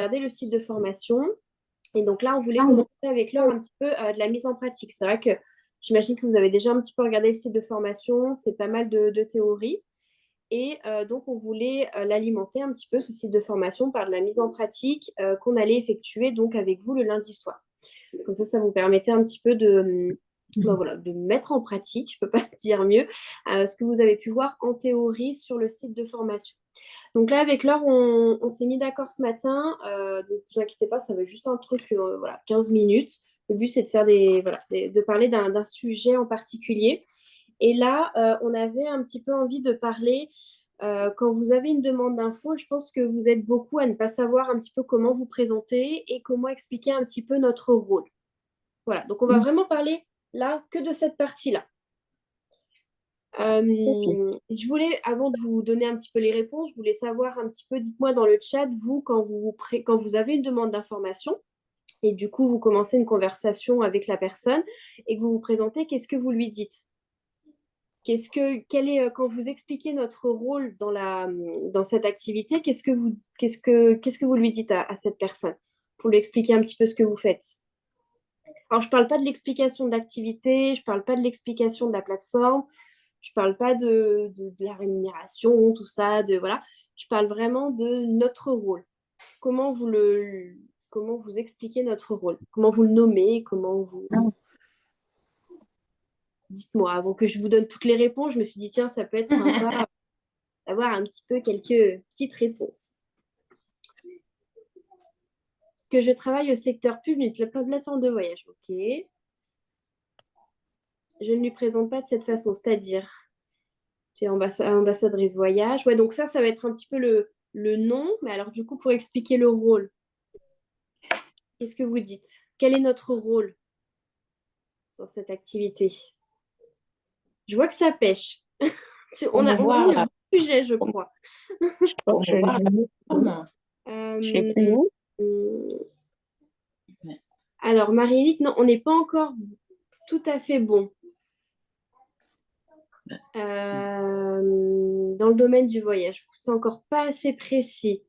regarder le site de formation. Et donc là, on voulait commencer avec Laure un petit peu de la mise en pratique. C'est vrai que j'imagine que vous avez déjà un petit peu regardé le site de formation, c'est pas mal de théorie. Et donc, on voulait l'alimenter un petit peu, ce site de formation, par de la mise en pratique qu'on allait effectuer donc avec vous le lundi soir. Comme ça vous permettait un petit peu voilà, de mettre en pratique, je ne peux pas dire mieux, ce que vous avez pu voir en théorie sur le site de formation. Donc là, avec Laure, on s'est mis d'accord ce matin. Donc, ne vous inquiétez pas, ça va juste un truc, voilà, 15 minutes. Le but, c'est de faire de parler d'un sujet en particulier. Et là, on avait un petit peu envie de parler, quand vous avez une demande d'info, je pense que vous êtes beaucoup à ne pas savoir un petit peu comment vous présenter et comment expliquer un petit peu notre rôle. Voilà, donc on va vraiment parler là que de cette partie-là. Je voulais, avant de vous donner un petit peu les réponses, je voulais savoir un petit peu, dites-moi dans le chat, vous, quand vous avez une demande d'information, et du coup, vous commencez une conversation avec la personne et que vous vous présentez, qu'est-ce que vous lui dites? Quand vous expliquez notre rôle dans cette activité, qu'est-ce que vous lui dites à cette personne pour lui expliquer un petit peu ce que vous faites? Alors, je ne parle pas de l'explication de l'activité, je ne parle pas de l'explication de la plateforme, je ne parle pas de la rémunération, tout ça, voilà. Je parle vraiment de notre rôle. Comment comment vous expliquez notre rôle? Comment vous le nommez? Dites-moi, avant que je vous donne toutes les réponses, je me suis dit, tiens, ça peut être sympa d'avoir un petit peu quelques petites réponses. Que je travaille au secteur public, la plateforme de voyage, ok. Je ne lui présente pas de cette façon, c'est-à-dire, tu es ambassadrice voyage. Ouais, donc ça va être un petit peu le nom, mais alors du coup, pour expliquer le rôle, qu'est-ce que vous dites? Quel est notre rôle dans cette activité? Je vois que ça pêche. On a un sujet, je crois. Promouvoir la plateforme. Je sais plus où. Alors, Marie-Élite, non, on n'est pas encore tout à fait bon. Dans le domaine du voyage, c'est encore pas assez précis.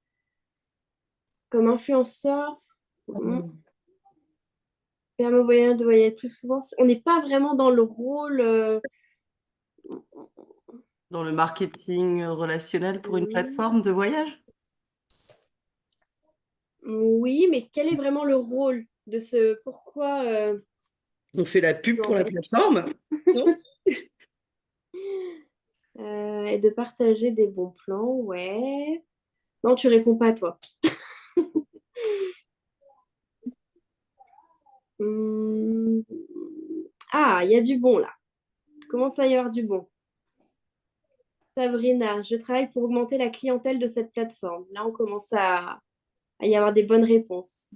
Comme influenceur, permet aux voyageurs de voyager plus souvent. On n'est pas vraiment dans le rôle. Dans le marketing relationnel pour une plateforme de voyage? Oui, mais quel est vraiment le rôle de ce... Pourquoi On fait la pub non, pour la plateforme, non? Et de partager des bons plans, ouais. Non, tu réponds pas, toi. Ah, il y a du bon, là. Commence à y avoir du bon. Sabrina, je travaille pour augmenter la clientèle de cette plateforme. Là, on commence à y avoir des bonnes réponses.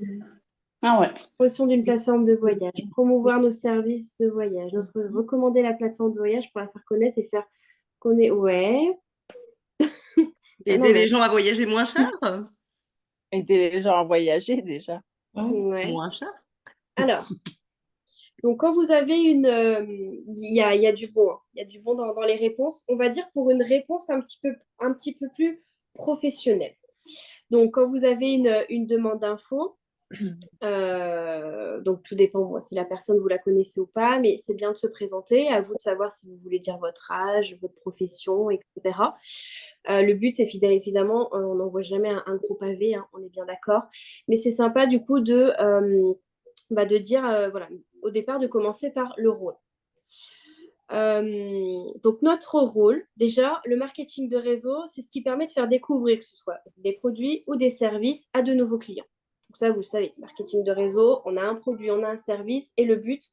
Ah ouais. Promotion d'une plateforme de voyage. Promouvoir nos services de voyage. Recommander la plateforme de voyage pour la faire connaître et faire connaître. Ouais. Aider les gens à voyager moins cher? Aider les gens à voyager déjà. Ouais. Moins cher? Alors, donc quand vous avez une... Il y a du bon. Hein. Il y a du bon dans les réponses. On va dire pour une réponse un petit peu plus professionnelle. Donc, quand vous avez une demande d'info, donc tout dépend moi, si la personne vous la connaissez ou pas, mais c'est bien de se présenter, à vous de savoir si vous voulez dire votre âge, votre profession, etc. Le but est évidemment, on n'envoie jamais un gros pavé, hein, on est bien d'accord, mais c'est sympa du coup de dire, voilà, au départ de commencer par le rôle. Donc notre rôle, déjà, le marketing de réseau, c'est ce qui permet de faire découvrir que ce soit des produits ou des services à de nouveaux clients. Donc ça, vous le savez, marketing de réseau, on a un produit, on a un service et le but,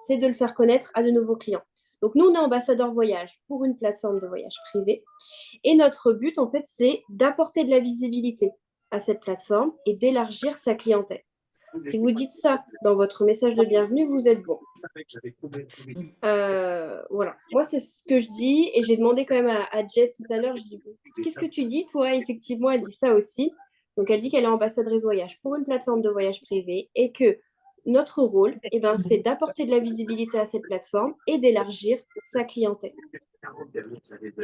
c'est de le faire connaître à de nouveaux clients. Donc nous, on est ambassadeur voyage pour une plateforme de voyage privée et notre but, en fait, c'est d'apporter de la visibilité à cette plateforme et d'élargir sa clientèle. Si vous dites ça dans votre message de bienvenue, vous êtes bon. Voilà, moi c'est ce que je dis et j'ai demandé quand même à Jess tout à l'heure, je dis qu'est-ce que tu dis toi? Effectivement, elle dit ça aussi. Donc elle dit qu'elle est ambassadrice voyage pour une plateforme de voyage privé et que notre rôle, c'est d'apporter de la visibilité à cette plateforme et d'élargir sa clientèle.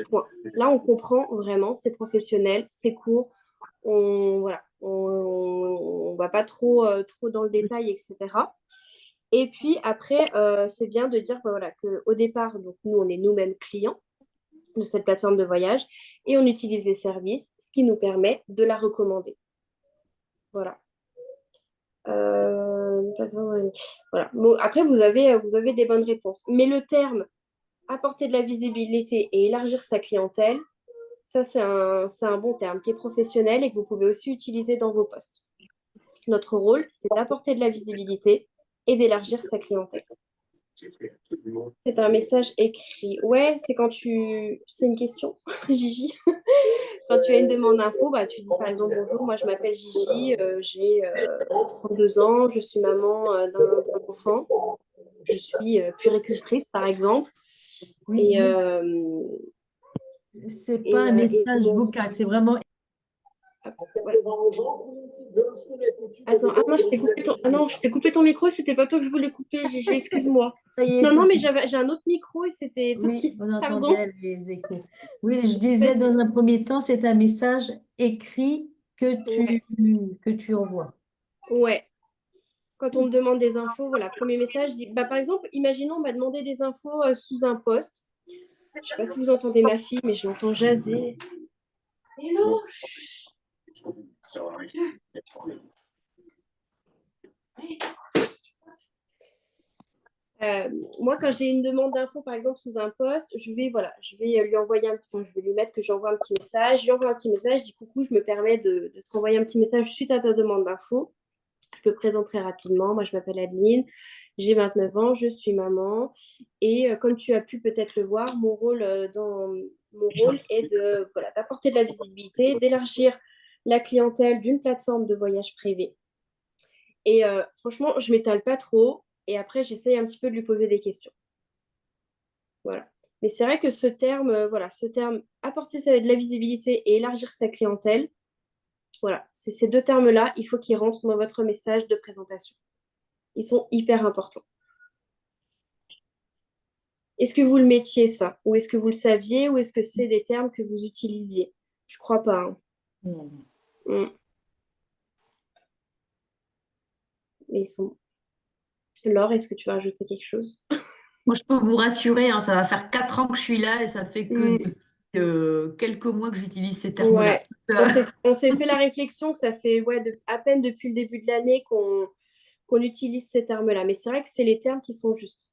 Point. Là, on comprend vraiment, c'est professionnel, c'est court. On On ne va pas trop dans le détail, etc. Et puis après, c'est bien de dire voilà, qu'au départ, donc, nous, on est nous-mêmes clients de cette plateforme de voyage et on utilise les services, ce qui nous permet de la recommander. Voilà. Voilà. Bon, après, vous avez des bonnes réponses. Mais le terme apporter de la visibilité et élargir sa clientèle, ça, c'est un bon terme qui est professionnel et que vous pouvez aussi utiliser dans vos posts. Notre rôle, c'est d'apporter de la visibilité et d'élargir sa clientèle. C'est un message écrit. Ouais, c'est quand tu... C'est une question, Gigi. Quand tu as une demande d'info, bah, tu dis par exemple, bonjour, moi je m'appelle Gigi, j'ai 32 ans, je suis maman d'un enfant, je suis puéricultrice par exemple. Oui, Et, c'est pas un message vocal, c'est vraiment. Ouais. Attends, je t'ai coupé ton micro, c'était pas toi que je voulais couper, Gigi, excuse-moi. Ça y est, Non, mais j'ai un autre micro et c'était toi oui, qui... on Pardon. entendait les échos. Oui, je disais dans un premier temps, c'est un message écrit que tu envoies. Ouais. Quand on me demande des infos, voilà, premier message, bah, par exemple, imaginons, on m'a demandé des infos sous un post. Je ne sais pas si vous entendez ma fille, mais je l'entends jaser. Hello. Moi, quand j'ai une demande d'info, par exemple, sous un post, je vais lui envoyer je vais lui mettre que j'envoie un petit message. Je lui envoie un petit message, je dis coucou, je me permets de te renvoyer un petit message suite à ta demande d'info. Je me présente très rapidement. Moi, je m'appelle Adeline, j'ai 29 ans, je suis maman. Et comme tu as pu peut-être le voir, mon rôle est d'apporter de la visibilité, d'élargir la clientèle d'une plateforme de voyage privé. Et franchement, je m'étale pas trop. Et après, j'essaye un petit peu de lui poser des questions. Voilà. Mais c'est vrai que ce terme, apporter de la visibilité et élargir sa clientèle, voilà, c'est ces deux termes-là, il faut qu'ils rentrent dans votre message de présentation. Ils sont hyper importants. Est-ce que vous le mettiez, ça? Ou est-ce que vous le saviez? Ou est-ce que c'est des termes que vous utilisiez? Je crois pas. Hein. Mm. Mais ils sont... Laure, est-ce que tu vas ajouter quelque chose? Moi, je peux vous rassurer, hein, ça va faire 4 ans que je suis là et ça fait que depuis quelques mois que j'utilise ces termes-là. Ouais. On s'est fait la réflexion que ça fait à peine depuis le début de l'année qu'on utilise ces termes-là. Mais c'est vrai que c'est les termes qui sont justes.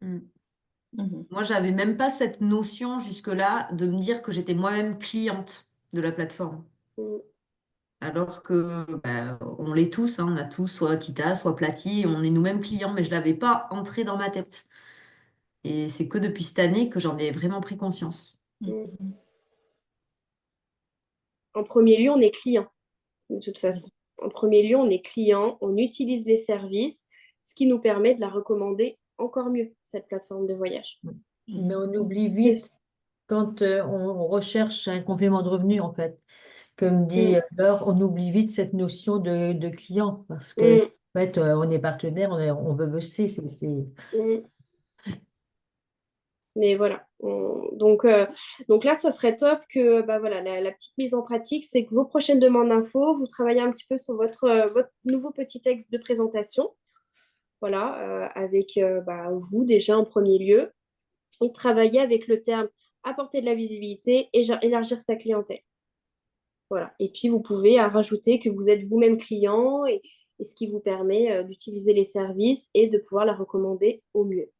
Mm. Moi, j'avais même pas cette notion jusque-là de me dire que j'étais moi-même cliente de la plateforme. Mm. Alors que on l'est tous, hein, on a tous soit Tita, soit Plati, on est nous-mêmes clients, mais je ne l'avais pas entré dans ma tête. Et c'est que depuis cette année que j'en ai vraiment pris conscience. Mm. En premier lieu, on est client, de toute façon. En premier lieu, on est client, on utilise les services, ce qui nous permet de la recommander encore mieux, cette plateforme de voyage. Mais on oublie vite quand on recherche un complément de revenu, en fait. Comme dit Laure, on oublie vite cette notion de client parce que, en fait, on est partenaire, on veut bosser. Mais voilà. Donc là, ça serait top que bah, voilà, la petite mise en pratique, c'est que vos prochaines demandes d'infos, vous travaillez un petit peu sur votre nouveau petit texte de présentation. Voilà, avec vous déjà en premier lieu. Et travailler avec le terme apporter de la visibilité et élargir sa clientèle. Voilà. Et puis, vous pouvez rajouter que vous êtes vous-même client et ce qui vous permet d'utiliser les services et de pouvoir la recommander au mieux.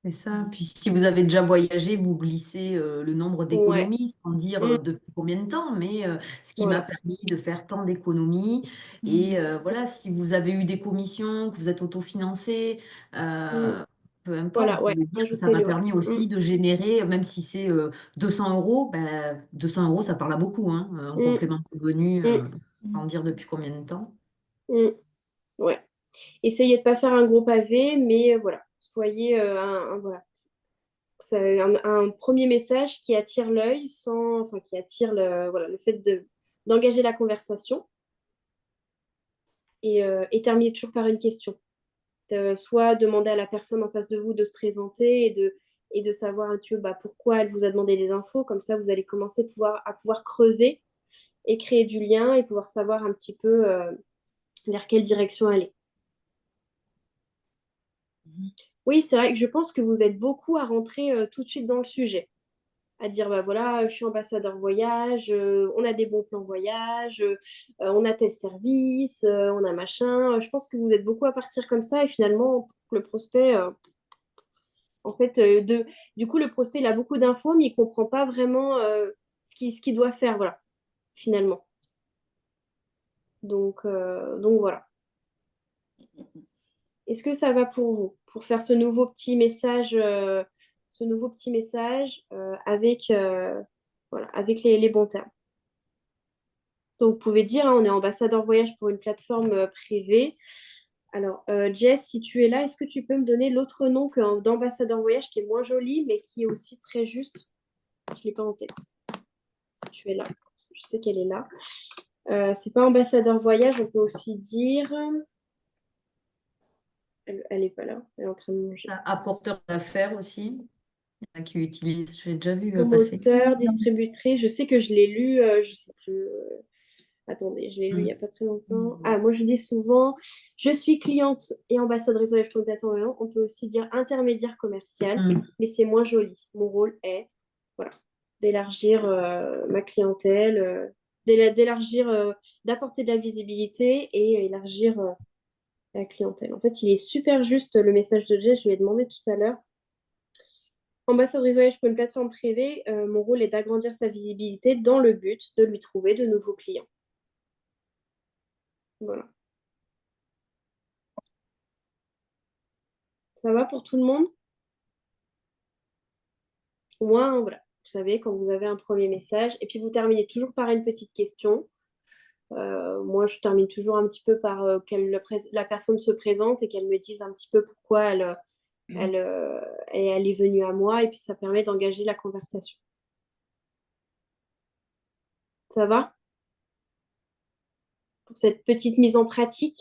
C'est ça. Puis si vous avez déjà voyagé, vous glissez le nombre Ouais. d'économies, sans dire depuis combien de temps, mais ce qui m'a Voilà. permis de faire tant d'économies. Et voilà, si vous avez eu des commissions, que vous êtes autofinancé, peu importe, Voilà, vous ouais. pouvez dire que ça m'a Ajoutez-le. permis aussi de générer, même si c'est 200 euros, 200 euros, ça parle à beaucoup, hein, en complément de revenu, sans dire depuis combien de temps. Ouais. Essayez de ne pas faire un gros pavé, mais voilà. Soyez voilà. C'est un premier message qui attire l'œil qui attire le fait d'engager la conversation et terminer toujours par une question. Soit demander à la personne en face de vous de se présenter et de savoir un petit peu pourquoi elle vous a demandé des infos. Comme ça, vous allez commencer à pouvoir creuser et créer du lien et pouvoir savoir un petit peu vers quelle direction aller. Oui, c'est vrai que je pense que vous êtes beaucoup à rentrer tout de suite dans le sujet, à dire, bah voilà, je suis ambassadeur voyage, on a des bons plans voyage, on a tel service, on a machin. Je pense que vous êtes beaucoup à partir comme ça et finalement, le prospect, en fait, du coup, le prospect, il a beaucoup d'infos, mais il comprend pas vraiment ce qu'il doit faire, voilà, finalement. Donc voilà. Est-ce que ça va pour vous, pour faire ce nouveau petit message avec, voilà, avec les bons termes? Donc, vous pouvez dire, hein, on est ambassadeur voyage pour une plateforme privée. Alors, Jess, si tu es là, est-ce que tu peux me donner l'autre nom d'ambassadeur voyage qui est moins joli, mais qui est aussi très juste? Je ne l'ai pas en tête. Si tu es là, je sais qu'elle est là. C'est pas ambassadeur voyage, on peut aussi dire. Elle est pas là, elle est en train de manger. Apporteur d'affaires aussi. Il y en a qui utilisent, j'ai déjà vu passer. Promoteur, distributrice, je sais que je l'ai lu, je sais plus. Attendez, je l'ai lu il n'y a pas très longtemps. Ah, moi je dis souvent, je suis cliente et ambassadrice voyage pour une plateforme voyage. On peut aussi dire intermédiaire commercial, mais c'est moins joli. Mon rôle est, voilà, d'élargir ma clientèle, d'élargir, d'apporter de la visibilité et élargir la clientèle. En fait, il est super juste le message de Jay, je lui ai demandé tout à l'heure. Ambassadrice voyage pour une plateforme privée, mon rôle est d'agrandir sa visibilité dans le but de lui trouver de nouveaux clients. Voilà. Ça va pour tout le monde? Au moins, voilà. Vous savez, quand vous avez un premier message, et puis vous terminez toujours par une petite question. Moi, je termine toujours un petit peu par la personne se présente et qu'elle me dise un petit peu pourquoi elle est venue à moi, et puis ça permet d'engager la conversation. Ça va? Pour cette petite mise en pratique?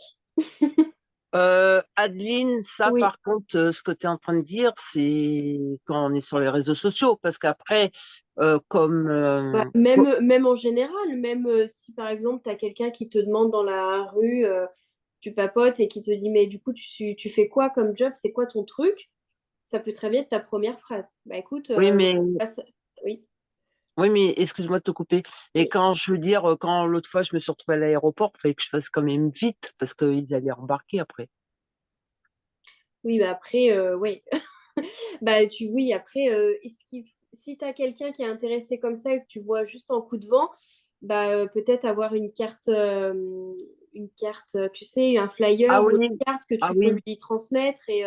Adeline, ça Oui. par contre, ce que tu es en train de dire, c'est quand on est sur les réseaux sociaux, parce qu'après, comme Bah, même en général, même si par exemple, tu as quelqu'un qui te demande dans la rue, tu papotes et qui te dit, mais du coup, tu fais quoi comme job? C'est quoi ton truc? Ça peut très bien être ta première phrase. Bah écoute, oui, mais oui, oui, mais excuse-moi de te couper. Et oui. quand je veux dire, quand l'autre fois je me suis retrouvée à l'aéroport, il fallait que je fasse quand même vite, parce qu'ils allaient embarquer après. Oui, bah après, oui. Bah oui, après, si tu as quelqu'un qui est intéressé comme ça et que tu vois juste en coup de vent, bah peut-être avoir une carte, tu sais, un Ah flyer ou oui, une carte que ah tu peux oui. lui transmettre et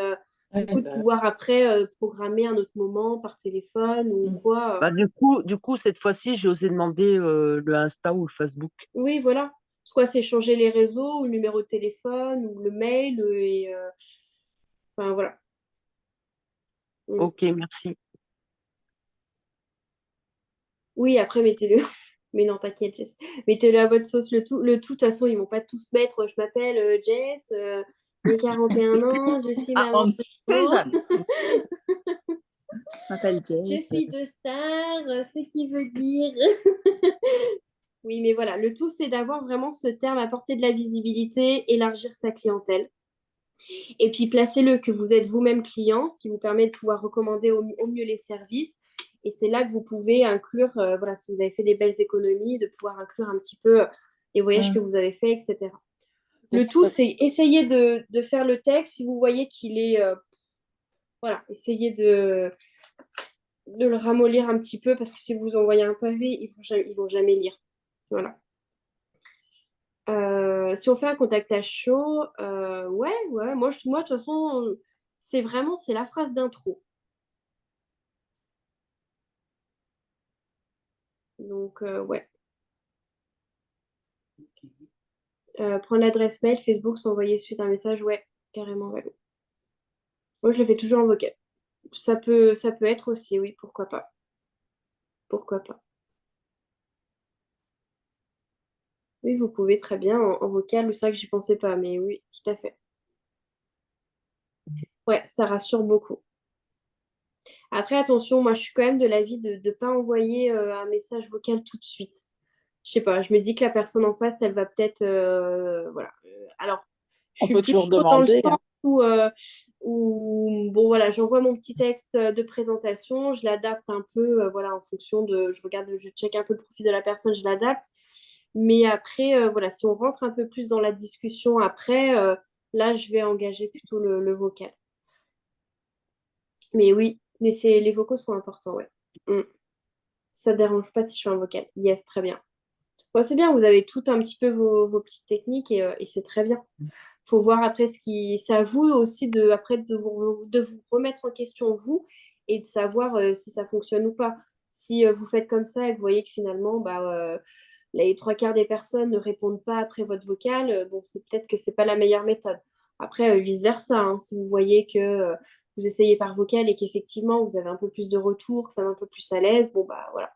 du coup de Bah, pouvoir après programmer un autre moment par téléphone ou quoi. Bah, du coup, cette fois-ci, j'ai osé demander le Insta ou le Facebook. Oui, voilà. Soit c'est changer les réseaux ou le numéro de téléphone ou le mail et enfin voilà. Mm. Ok, merci. Oui, après mettez-le. Mais non, t'inquiète, Jess. Mettez-le à votre sauce, le tout, de toute façon, ils vont pas tous mettre je m'appelle Jess, j'ai 41 ans, je suis Ah, maman on solo, ça. Je m'appelle je Jess. suis de star, ce qui veut dire. Oui, mais voilà, le tout, c'est d'avoir vraiment ce terme, apporter de la visibilité, élargir sa clientèle. Et puis, placez-le que vous êtes vous-même client, ce qui vous permet de pouvoir recommander au mieux les services. Et c'est là que vous pouvez inclure, voilà, si vous avez fait des belles économies, de pouvoir inclure un petit peu les voyages que vous avez faits, etc. Le tout, c'est essayer de faire le texte. Si vous voyez qu'il est, voilà, essayez de le ramollir un petit peu parce que si vous envoyez un pavé, ils vont jamais lire. Voilà. Si on fait un contact à chaud, ouais, moi, de toute façon, c'est la phrase d'intro. Donc, ouais. Prendre l'adresse mail, Facebook, s'envoyer suite un message, ouais, carrément, ouais. Moi, je le fais toujours en vocal. Ça peut être aussi, oui, pourquoi pas. Pourquoi pas. Oui, vous pouvez très bien en vocal, c'est vrai que j'y pensais pas, mais oui, tout à fait. Ouais, ça rassure beaucoup. Après, attention, moi, je suis quand même de l'avis de ne pas envoyer un message vocal tout de suite. je sais pas, je me dis que la personne en face, elle va peut-être, voilà. Alors, je On suis peut plutôt toujours dans le demander, sens hein. où, bon, voilà, j'envoie mon petit texte de présentation, je l'adapte un peu, voilà, en fonction de, je regarde, je check un peu le profil de la personne, je l'adapte. Mais après, voilà, si on rentre un peu plus dans la discussion après, là, je vais engager plutôt le vocal. Mais oui, mais les vocaux sont importants, ouais. Mm. Ça ne dérange pas si je fais un vocal. Yes, très bien. Bon, c'est bien, vous avez tout un petit peu vos petites techniques et c'est très bien. Faut voir après ce qui. C'est à vous aussi après de vous remettre en question vous et de savoir si ça fonctionne ou pas. Si vous faites comme ça et que vous voyez que finalement, bah, les trois quarts des personnes ne répondent pas après votre vocal, bon, c'est peut-être que c'est pas la meilleure méthode. Après, vice-versa, hein, si vous voyez que vous essayez par vocal et qu'effectivement vous avez un peu plus de retour, que ça va un peu plus à l'aise, bon bah voilà.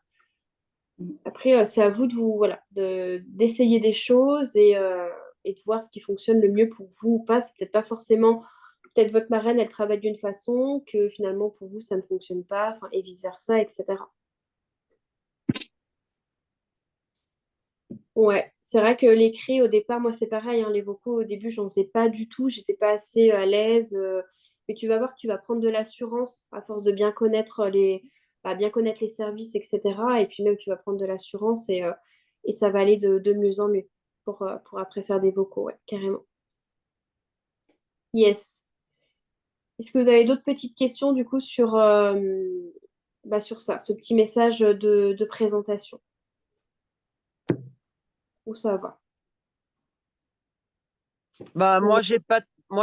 Après, c'est à vous de vous, voilà, d'essayer des choses et de voir ce qui fonctionne le mieux pour vous ou pas. C'est peut-être pas forcément, peut-être votre marraine, elle travaille d'une façon que finalement pour vous, ça ne fonctionne pas, enfin, et vice-versa, etc. Ouais, c'est vrai que l'écrit, au départ, moi, c'est pareil, hein, les vocaux, au début, j'en faisais pas du tout, j'étais pas assez à l'aise. Mais tu vas voir que tu vas prendre de l'assurance à force de bien connaître les services, etc. Et puis même, tu vas prendre de l'assurance et ça va aller de mieux en mieux pour après faire des vocaux, ouais, carrément. Yes. Est-ce que vous avez d'autres petites questions, du coup, sur ça, ce petit message de présentation? Ou ça va? Bah, Bon, moi,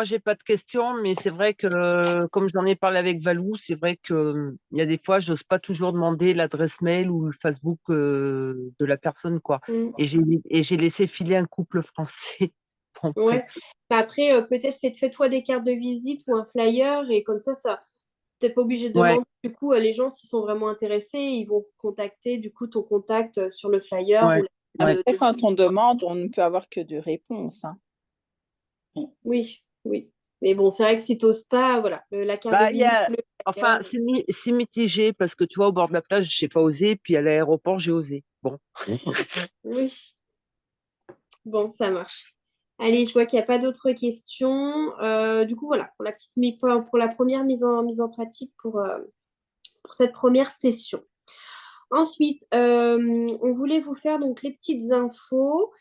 j'ai pas de questions, mais c'est vrai que, comme j'en ai parlé avec Valou, c'est vrai que, il y a des fois, j'ose pas toujours demander l'adresse mail ou le Facebook, de la personne, quoi. mm. Et j'ai laissé filer un couple français. Bon, bref. Ouais. Bah après, peut-être fais-toi des cartes de visite ou un flyer et comme ça, t'es pas obligé de Ouais, demander. Du coup, les gens, s'ils sont vraiment intéressés, ils vont contacter du coup ton contact sur le flyer ou ouais, ouais. de Après, quand visite, on quoi. demande, on ne peut avoir que de réponses, hein. Oui, oui. Mais bon, c'est vrai que si t'oses pas, voilà, la carte de Bah, visite, le enfin, flyer. c'est mitigé parce que tu vois, au bord de la plage, j'ai pas osé, puis à l'aéroport, j'ai osé. Bon. Oui, bon, ça marche. Allez, je vois qu'il n'y a pas d'autres questions. Du coup, voilà, pour la première mise en pratique pour cette première session. Ensuite, on voulait vous faire donc les petites infos.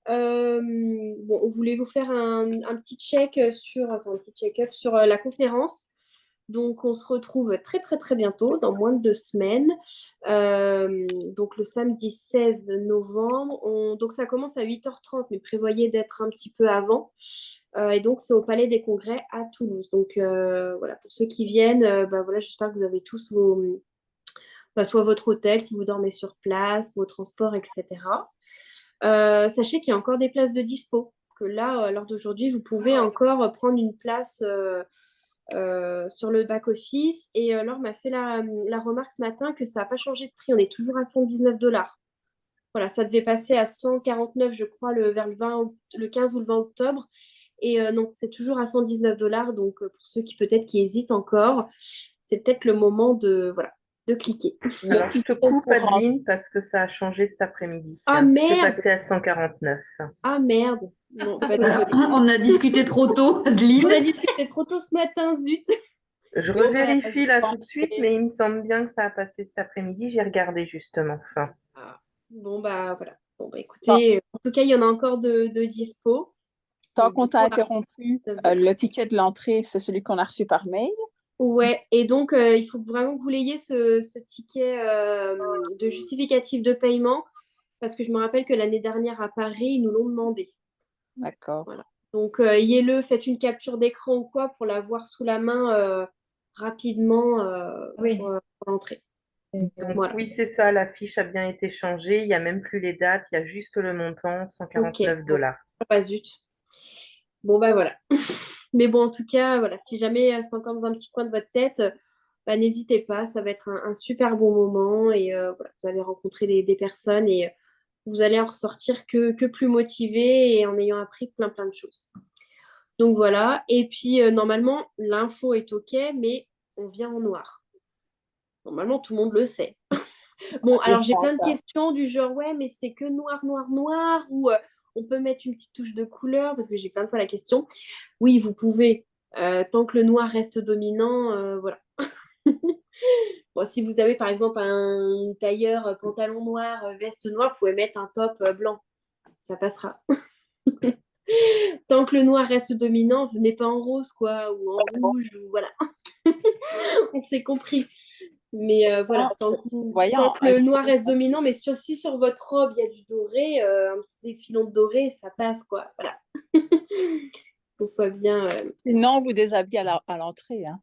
Bon, on voulait vous faire un petit un petit check-up sur la conférence. Donc, on se retrouve très, très, très bientôt, dans moins de 2 semaines. Donc, le samedi 16 novembre. Donc, ça commence à 8h30, mais prévoyez d'être un petit peu avant. Et donc, c'est au Palais des Congrès à Toulouse. Donc, voilà, pour ceux qui viennent, bah, voilà, j'espère que vous avez tous soit votre hôtel, si vous dormez sur place, vos transports, etc. Sachez qu'il y a encore des places de dispo. Que là, lors d'aujourd'hui, vous pouvez encore prendre une place sur le back-office. Et Laure m'a fait la remarque ce matin que ça n'a pas changé de prix. On est toujours à 119 $. Voilà, ça devait passer à 149, je crois, vers le 15 ou le 20 octobre. Et non, c'est toujours à 119 $. Donc, pour ceux qui hésitent encore, c'est peut-être le moment voilà, de cliquer. Le Alors, je te ticket coupe, pour rentrer. Adeline, parce que ça a changé cet après-midi. Ah C'est merde! passé à 149. Ah merde! Non, bah Voilà. désolé. On a discuté trop tôt, On Adeline. a discuté trop tôt ce matin, zut! Je Et au fait, revérifie là tout de suite, rentrer. mais il me semble bien que ça a passé cet après-midi. J'ai regardé justement. Enfin, Ah, bon, bah voilà. Bon, bah Tant, écoutez, en tout cas, il y en a encore de dispo. tant Donc, qu'on du t'a coup, interrompu, à 9 le ticket de l'entrée, c'est celui qu'on a reçu par mail. Ouais, et donc il faut vraiment que vous l'ayez ce ticket de justificatif de paiement parce que je me rappelle que l'année dernière à Paris, ils nous l'ont demandé. D'accord. Voilà. Donc ayez-le, faites une capture d'écran ou quoi pour l'avoir sous la main rapidement Oui. pour l'entrée. donc Voilà. oui, c'est ça. La fiche a bien été changée. Il n'y a même plus les dates. Il y a juste le montant, Ok. 149 Bon, dollars. pas zut. Bon, bah voilà. Mais bon, en tout cas, voilà, si jamais c'est encore dans un petit coin de votre tête, bah, n'hésitez pas, ça va être un super bon moment et voilà, vous allez rencontrer des personnes et vous allez en ressortir que plus motivé et en ayant appris plein plein de choses. Donc voilà, et puis normalement, l'info est OK, mais on vient en noir. Normalement, tout le monde le sait. Bon, Je alors j'ai pense, plein de hein. questions du genre, ouais, mais c'est que noir, noir, noir, ou on peut mettre une petite touche de couleur, parce que j'ai plein de fois la question. Oui, vous pouvez, tant que le noir reste dominant, voilà. Bon, si vous avez par exemple un tailleur pantalon noir, veste noire, vous pouvez mettre un top blanc, ça passera. Tant que le noir reste dominant, venez pas en rose, quoi, ou en rouge, ou voilà, on s'est compris. Mais voilà, Non, tant voyons, que le noir reste dominant, mais si sur votre robe il y a du doré, un petit défilon de doré, ça passe, quoi. Voilà. Qu'on soit bien. sinon on vous déshabille à l'entrée, hein.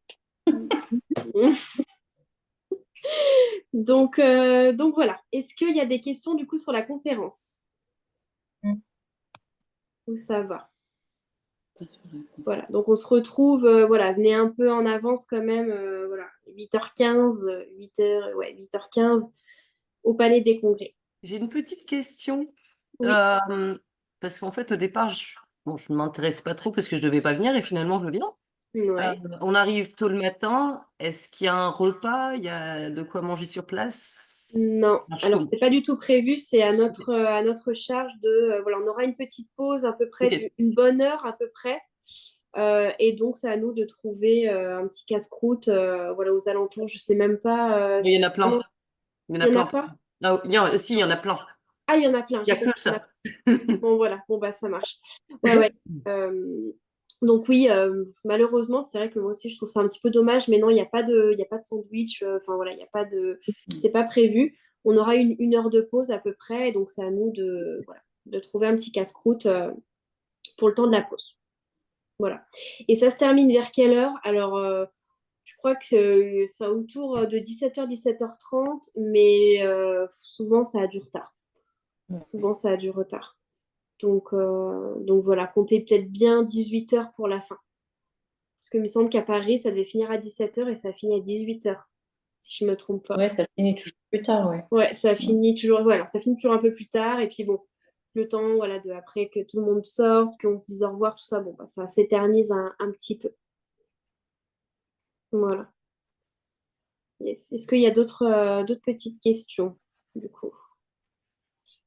Donc voilà. Est-ce qu'il y a des questions du coup sur la conférence? Ou ça va? Voilà. Donc on se retrouve, voilà, venez un peu en avance quand même, voilà, 8h15, 8h, ouais, 8h15 au Palais des Congrès. J'ai une petite question. Oui. Parce qu'en fait, au départ, bon, je ne m'intéresse pas trop parce que je ne devais pas venir et finalement, je viens. Ouais. On arrive tôt le matin. Est-ce qu'il y a un repas? Il y a de quoi manger sur place? Non, Ça marche alors comment? c'est pas du tout prévu, c'est à notre charge de, voilà, on aura une petite pause à peu près Ok. d'une bonne heure à peu près. Et donc c'est à nous de trouver un petit casse-croûte voilà, aux alentours. Je sais même pas Il y si en a plein. vraiment Il y en a il y en a plein. pas. Ah, si, il y en a plein. Ah, il y en a plein, Il n'y a j'ai que compris. Il y en a ça. Bon, voilà, bon, bah, ça marche. Ouais, ouais. Donc, oui, malheureusement, c'est vrai que moi aussi, je trouve ça un petit peu dommage, mais non, il y a pas de sandwich, enfin, voilà, il y a pas de. C'est pas prévu. On aura une heure de pause à peu près, et donc c'est à nous de, voilà, de trouver un petit casse-croûte pour le temps de la pause. Voilà. Et ça se termine vers quelle heure? Alors, je crois que c'est autour de 17h, 17h30, mais souvent, ça a du retard. Souvent, ça a du retard. Donc voilà, comptez peut-être bien 18 heures pour la fin. Parce que il me semble qu'à Paris, ça devait finir à 17 heures et ça finit à 18 heures, si je ne me trompe pas. Ouais, ça finit toujours plus tard, ouais. Ouais, ça finit toujours, voilà, ça finit toujours un peu plus tard. Et puis bon, le temps, voilà, de après que tout le monde sorte, qu'on se dise au revoir, tout ça, bon, bah, ça s'éternise un petit peu. Voilà. Yes. Est-ce qu'il y a d'autres petites questions, du coup?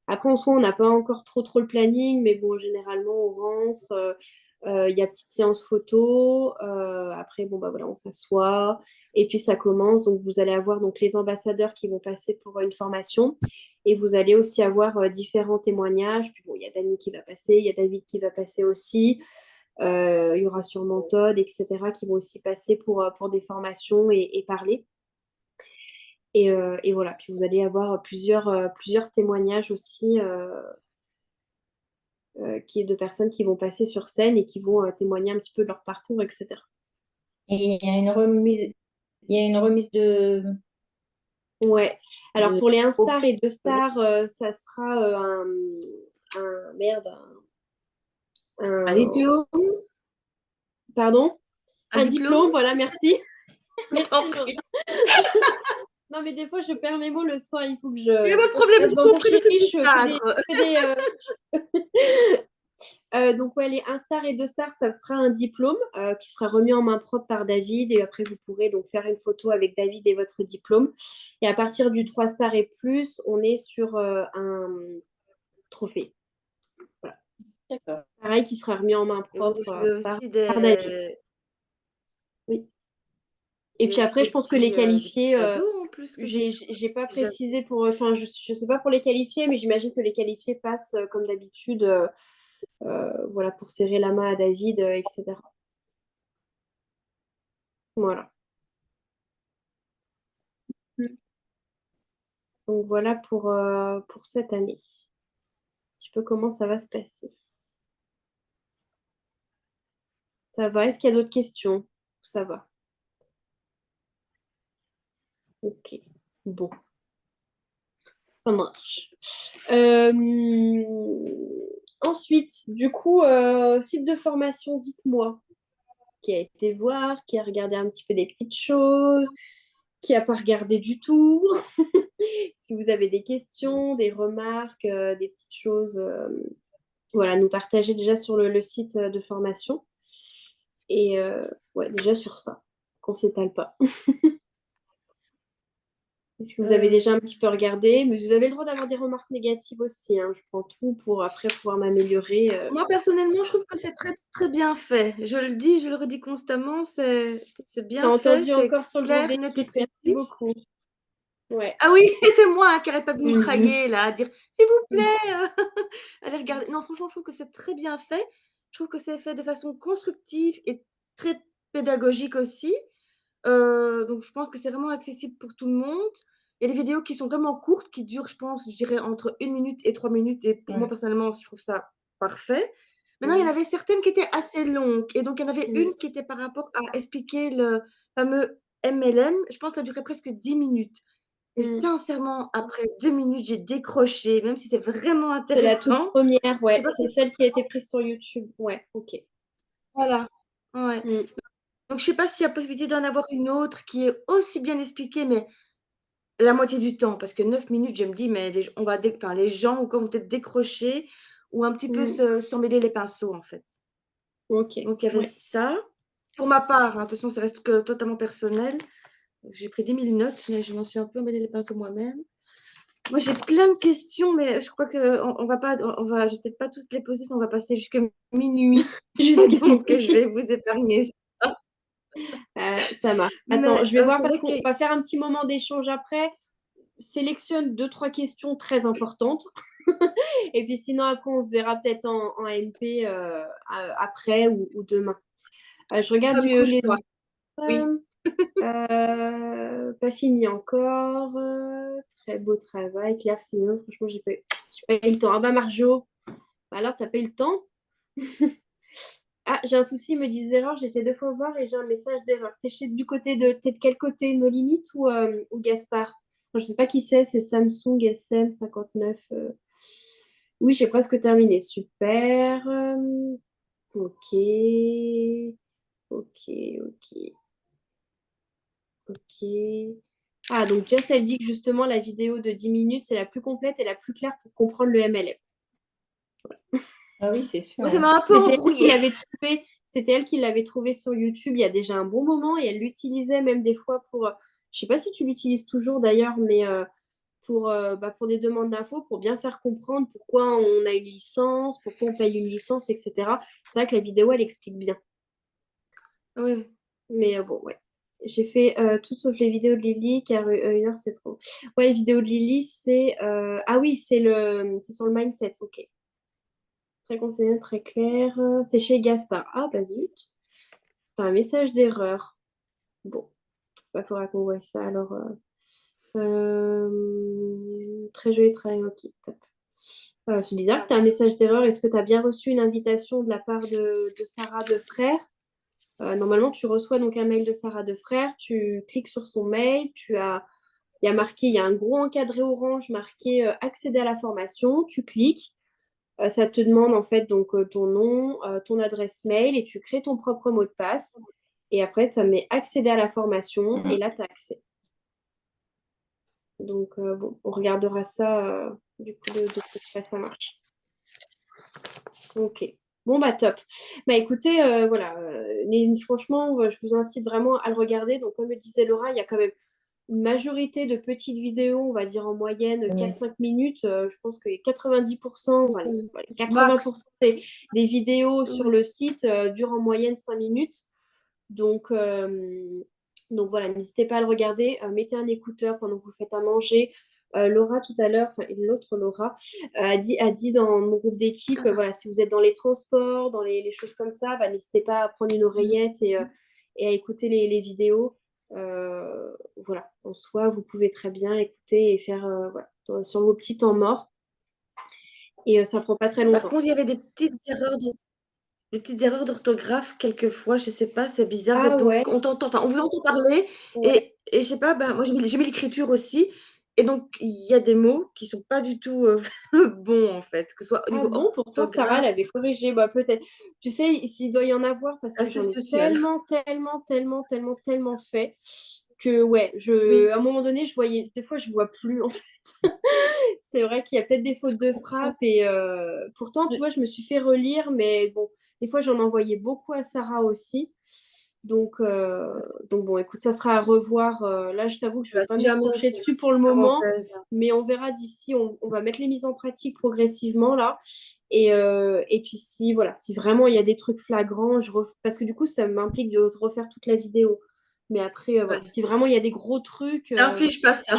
Après, en soi, on n'a pas encore trop le planning, mais bon, généralement, on rentre, il y a petite séance photo, après, bon, bah voilà, on s'assoit, et puis ça commence. Donc, vous allez avoir donc, les ambassadeurs qui vont passer pour une formation, et vous allez aussi avoir différents témoignages. Puis bon, il y a Dani qui va passer, il y a David qui va passer aussi, il y aura sûrement Todd, etc., qui vont aussi passer pour des formations et parler. Et voilà, puis vous allez avoir plusieurs témoignages aussi de personnes qui vont passer sur scène et qui vont témoigner un petit peu de leur parcours, etc. Et il y a une remise Ouais. Alors de pour les 1 star trophées. et 2 stars, ça sera merde, Un un- diplôme? pardon? Un Un diplôme? diplôme, voilà, merci. Merci, T'en Laura. prie. Non, mais des fois, je perds mes mots le soir, il faut que Il n'y a je... pas de problème, j'ai Dans mon compris le chéri, truc je du fais des... cadre. je fais donc, ouais, les 1 star et 2 stars, ça sera un diplôme qui sera remis en main propre par David. Et après, vous pourrez donc faire une photo avec David et votre diplôme. Et à partir du 3 stars et plus, on est sur un trophée. Voilà. D'accord. Pareil, qui sera remis en main Et vous propre recevez par aussi David. Oui. Et puis après, je pense que les des qualifiés, petits cadeaux en plus que j'ai pas déjà. précisé pour. Enfin, je sais pas pour les qualifiés, mais j'imagine que les qualifiés passent comme d'habitude. Voilà, pour serrer la main à David, etc. Voilà. Donc voilà pour cette année. Un petit peu comment ça va se passer. Ça va? Est-ce qu'il y a d'autres questions? Ça va. Ok. Bon, ça marche. Ensuite, du coup, site de formation, dites-moi. Qui a été voir, qui a regardé un petit peu des petites choses, qui n'a pas regardé du tout. Est-ce que vous avez des questions, des remarques, des petites choses voilà, nous partager déjà sur le site de formation. Et ouais, déjà sur ça, qu'on ne s'étale pas. Est-ce que vous avez déjà un petit peu regardé? Mais vous avez le droit d'avoir des remarques négatives aussi, hein. Je prends tout pour après pouvoir m'améliorer. Moi, personnellement, je trouve que c'est très, très bien fait. Je le dis, je le redis constamment, c'est J'ai bien fait, entendu c'est encore sur le groupe clair, net et d'équipe. Merci précis. beaucoup. Ouais. Ah oui, c'est moi qui n'arrête pas de Mhm. mitrailler là, à dire s'il vous plaît, allez regarder. Non, franchement, je trouve que c'est très bien fait. Je trouve que c'est fait de façon constructive et très pédagogique aussi. Donc je pense que c'est vraiment accessible pour tout le monde. Il y a des vidéos qui sont vraiment courtes, qui durent, je pense, je dirais entre 1 minute et 3 minutes et pour moi, Ouais. personnellement, je trouve ça parfait. Maintenant, il y en avait certaines qui étaient assez longues et donc il y en avait une qui était par rapport à expliquer le fameux MLM. Je pense que ça durait presque 10 minutes et sincèrement, après 2 minutes, j'ai décroché, même si c'est vraiment C'est la toute intéressant. première, Je ouais. sais pas C'est si celle qui a été prise sur YouTube. Ouais, ok. voilà, ouais. Mm. Donc je sais pas s'il y a possibilité d'en avoir une autre qui est aussi bien expliquée, mais la moitié du temps, parce que 9 minutes, je me dis: «Mais les gens vont peut-être décrocher ou un petit peu Mm. s'en mêler les pinceaux», en fait. Ok. Donc il y avait Ouais. ça. Pour ma part, hein, attention, ça reste que totalement personnel. J'ai pris 10 000 notes, mais je m'en suis un peu mêlé les pinceaux moi-même. Moi, j'ai plein de questions, mais je crois qu'on va pas je vais peut-être pas toutes les poser, sinon on va passer jusqu'à minuit. Jusqu'à Donc je minuit. vais vous épargner ça. Ça marche. Attends, Mais je vais voir c'est parce vrai qu'on que va faire un petit moment d'échange après. Sélectionne 2-3 questions très importantes. Et puis sinon, après, on se verra peut-être en MP après ou demain. Je ce regarde sera du coup mieux, je les crois. Oui. pas fini encore. Très beau travail. Claire, sinon, franchement, j'ai pas eu le temps. Ah bah Marjo, bah alors t'as pas eu le temps? Ah, j'ai un souci, ils me disent erreur, j'étais 2 fois voir et j'ai un message d'erreur. T'es de quel côté, nos limites ou Gaspard? Enfin, je sais pas qui c'est Samsung SM59. Oui, j'ai presque terminé. Super. Ok. Ok, ok, ok. Ah, donc Jess, elle dit que justement, la vidéo de 10 minutes, c'est la plus complète et la plus claire pour comprendre le MLM. Ah oui, c'est sûr. Moi, ça m'a un peu embrouillée. C'était elle qui l'avait trouvé sur YouTube il y a déjà un bon moment et elle l'utilisait même des fois pour, je sais pas si tu l'utilises toujours d'ailleurs, mais pour des demandes d'infos, pour bien faire comprendre pourquoi on a une licence, pourquoi on paye une licence, etc. C'est vrai que la vidéo, elle explique bien. Oui. Mais bon, ouais. J'ai fait toutes sauf les vidéos de Lily, car 1 heure, c'est trop. Ouais, les vidéos de Lily, c'est... Ah oui, c'est sur le mindset, ok. Très conseillé, très clair. C'est chez Gaspard. Ah, bah zut. T'as un message d'erreur. Bon, il faudra qu'on voit ça. Alors, très joli travail. Ok, top. C'est bizarre que tu as un message d'erreur. Est-ce que tu as bien reçu une invitation de la part de Sarah de Frère? Normalement, tu reçois donc un mail de Sarah de Frère. Tu cliques sur son mail. Il y a un gros encadré orange marqué accéder à la formation. Tu cliques. Ça te demande en fait donc ton nom, ton adresse mail et tu crées ton propre mot de passe. Et après, ça met accéder à la formation et là, tu as accès. Donc, bon, on regardera ça du coup de quoi ça marche. Ok. Bon, bah top. Bah écoutez, voilà, franchement, je vous incite vraiment à le regarder. Donc, comme le disait Laura, il y a quand même une majorité de petites vidéos, on va dire en moyenne 4-5 minutes. Je pense que 90%, enfin, Max. 80% des vidéos sur le site durent en moyenne 5 minutes. Donc voilà, n'hésitez pas à le regarder. Mettez un écouteur pendant que vous faites à manger. Laura, tout à l'heure, enfin l'autre Laura, a dit dans mon groupe d'équipe, voilà, si vous êtes dans les transports, dans les choses comme ça, bah, n'hésitez pas à prendre une oreillette et à écouter les vidéos. Voilà, en soi, vous pouvez très bien écouter et faire voilà, sur vos petits temps morts. Et ça prend pas très Par longtemps. contre, il y avait des petites erreurs d'orthographe quelquefois, je sais pas, c'est bizarre. Ah Donc ouais, on t'entend, enfin on vous entend parler ouais. et je sais pas, ben moi j'ai mis l'écriture aussi et donc il y a des mots qui sont pas du tout bons en fait, que ce soit au Ah niveau bon, pourtant Sarah orthographe, l'avait corrigé. Bah, peut-être. Tu sais, s'il doit y en avoir, parce que assez j'en ai spécial. tellement fait que, ouais, Oui, à un moment donné, je voyais, des fois, je vois plus, en fait. C'est vrai qu'il y a peut-être des fautes je de comprends. frappe et pourtant, tu vois, je me suis fait relire, mais bon, des fois, j'en envoyais beaucoup à Sarah aussi. Donc bon, écoute, ça sera à revoir. Là, je t'avoue que je ne vais pas Si me jamais pencher c'est dessus pour le une moment, parenthèse. mais on verra d'ici. On va mettre les mises en pratique progressivement là. Et puis si, voilà, si vraiment il y a des trucs flagrants, parce que du coup, ça m'implique de refaire toute la vidéo. Mais après, voilà, Ouais. si vraiment il y a des gros trucs, T'inflige pas ça.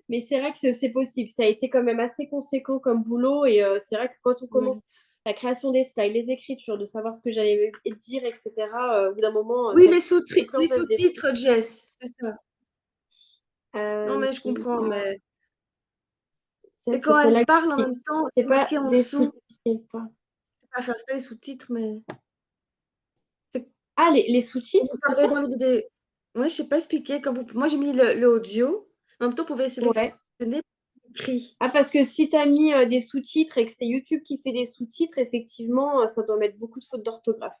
mais c'est vrai que c'est possible. Ça a été quand même assez conséquent comme boulot. Et c'est vrai que quand on commence la création des slides, les écritures, de savoir ce que j'allais dire, etc., au bout d'un moment, Oui, t'as les le plan va se dérouler. sous-titres, Jess, c'est ça. Non, Euh, mais je comprends, mais c'est c'est quand elle celle-là parle en qui... même temps, C'est c'est pas marqué en des dessous. sous-titres. C'est pas faire ça, les sous-titres, mais c'est Ah, les quand sous-titres, vous c'est parlez ça? dans les vidéos. Ouais, je sais pas expliquer. Moi, j'ai mis l'audio. En même temps, vous pouvez Ouais. sélectionner l'écrit. Ah, parce que si tu as mis des sous-titres et que c'est YouTube qui fait des sous-titres, effectivement, ça doit mettre beaucoup de fautes d'orthographe.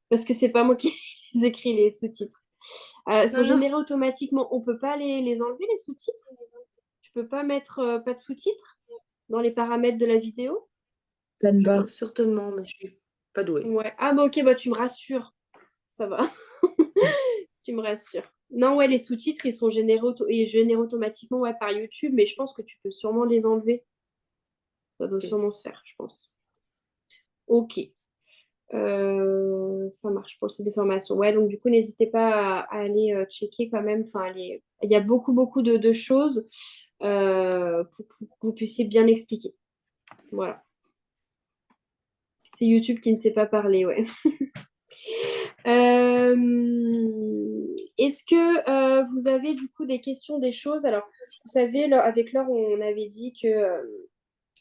Parce que c'est pas moi qui les écris, les sous-titres. Sont Non, non. générés automatiquement. On peut pas les enlever, les sous-titres? Tu peux pas mettre pas de sous-titres dans les paramètres de la vidéo? Certainement, mais je suis pas douée. Ouais. Ah, bah ok, bah tu me rassures. Ça va. Tu me rassures. Non, ouais, les sous-titres, ils sont générés automatiquement ouais, par YouTube, mais je pense que tu peux sûrement les enlever. Ça doit sûrement se faire, je pense. Ok. Ça marche pour le site de formation. Ouais, donc du coup, n'hésitez pas à aller checker quand même. Enfin, il y a beaucoup, beaucoup de choses pour que vous puissiez bien expliquer. Voilà. C'est YouTube qui ne sait pas parler, ouais. Est-ce que vous avez du coup des questions, des choses? Alors, vous savez, avec Laure, on avait dit que,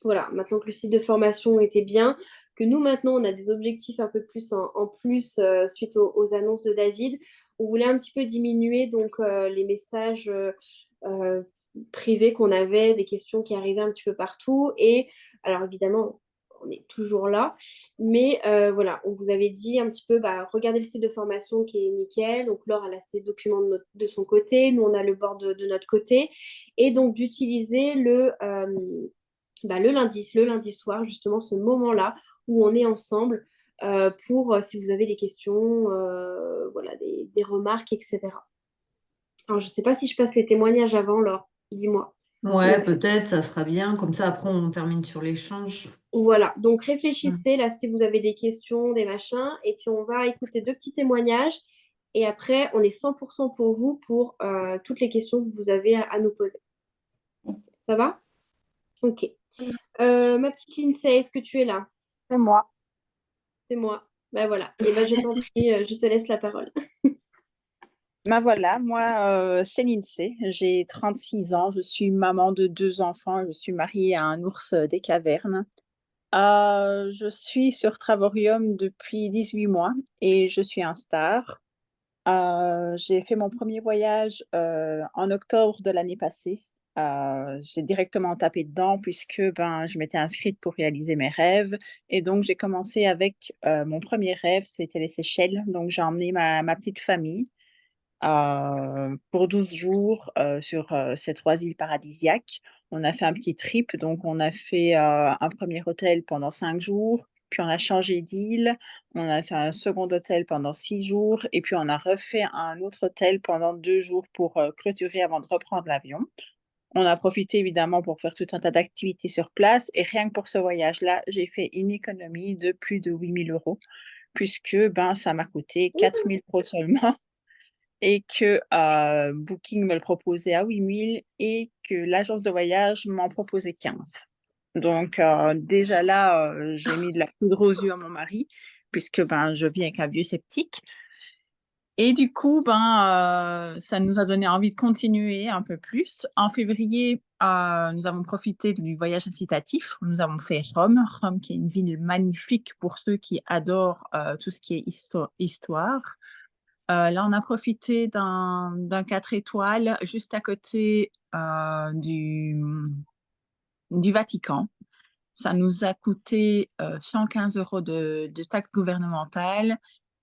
voilà, maintenant que le site de formation était bien, que nous, maintenant, on a des objectifs un peu plus en plus suite aux annonces de David. On voulait un petit peu diminuer donc les messages euh, privés qu'on avait, des questions qui arrivaient un petit peu partout. Et alors, évidemment, on est toujours là. Mais voilà, on vous avait dit un petit peu, bah, regardez le site de formation qui est nickel. Donc, Laure, elle a ses documents de son côté. Nous, on a le board de notre côté. Et donc, d'utiliser le lundi soir, justement, ce moment-là où on est ensemble pour, si vous avez des questions, voilà, des remarques, etc. Alors, je ne sais pas si je passe les témoignages avant, Laure. Dis-moi. Ouais, peut-être, ça sera bien. Comme ça, après, on termine sur l'échange. Voilà, donc réfléchissez là si vous avez des questions, des machins, et puis on va écouter deux petits témoignages, et après on est 100% pour vous pour toutes les questions que vous avez à nous poser. Ça va? Ok. Ma petite Lindsay, est-ce que tu es là? C'est moi. C'est moi. Ben voilà. Et ben je t'en prie, je te laisse la parole. Ben voilà, moi, c'est Lindsay. J'ai 36 ans. Je suis maman de 2 enfants. Je suis mariée à un ours des cavernes. Je suis sur Travorium depuis 18 mois et je suis un star. J'ai fait mon premier voyage en octobre de l'année passée. J'ai directement tapé dedans puisque ben, je m'étais inscrite pour réaliser mes rêves. Et donc, j'ai commencé avec mon premier rêve, c'était les Seychelles. Donc, j'ai emmené ma petite famille pour 12 jours sur ces 3 îles paradisiaques. On a fait un petit trip, donc on a fait un premier hôtel pendant 5 jours, puis on a changé d'île, on a fait un second hôtel pendant 6 jours, et puis on a refait un autre hôtel pendant 2 jours pour clôturer avant de reprendre l'avion. On a profité évidemment pour faire tout un tas d'activités sur place, et rien que pour ce voyage-là, j'ai fait une économie de plus de 8 000 €, puisque ben, ça m'a coûté 4 000 € seulement et que Booking me le proposait à 8 000 et que l'agence de voyage m'en proposait 15. Donc déjà là, j'ai mis de la poudre aux yeux à mon mari puisque ben, je vis avec un vieux sceptique. Et du coup, ben, ça nous a donné envie de continuer un peu plus. En février, nous avons profité du voyage incitatif. Nous avons fait Rome. Rome, qui est une ville magnifique pour ceux qui adorent tout ce qui est histoire. Là, on a profité d'un 4 étoiles juste à côté du Vatican. Ça nous a coûté 115 € de taxes gouvernementales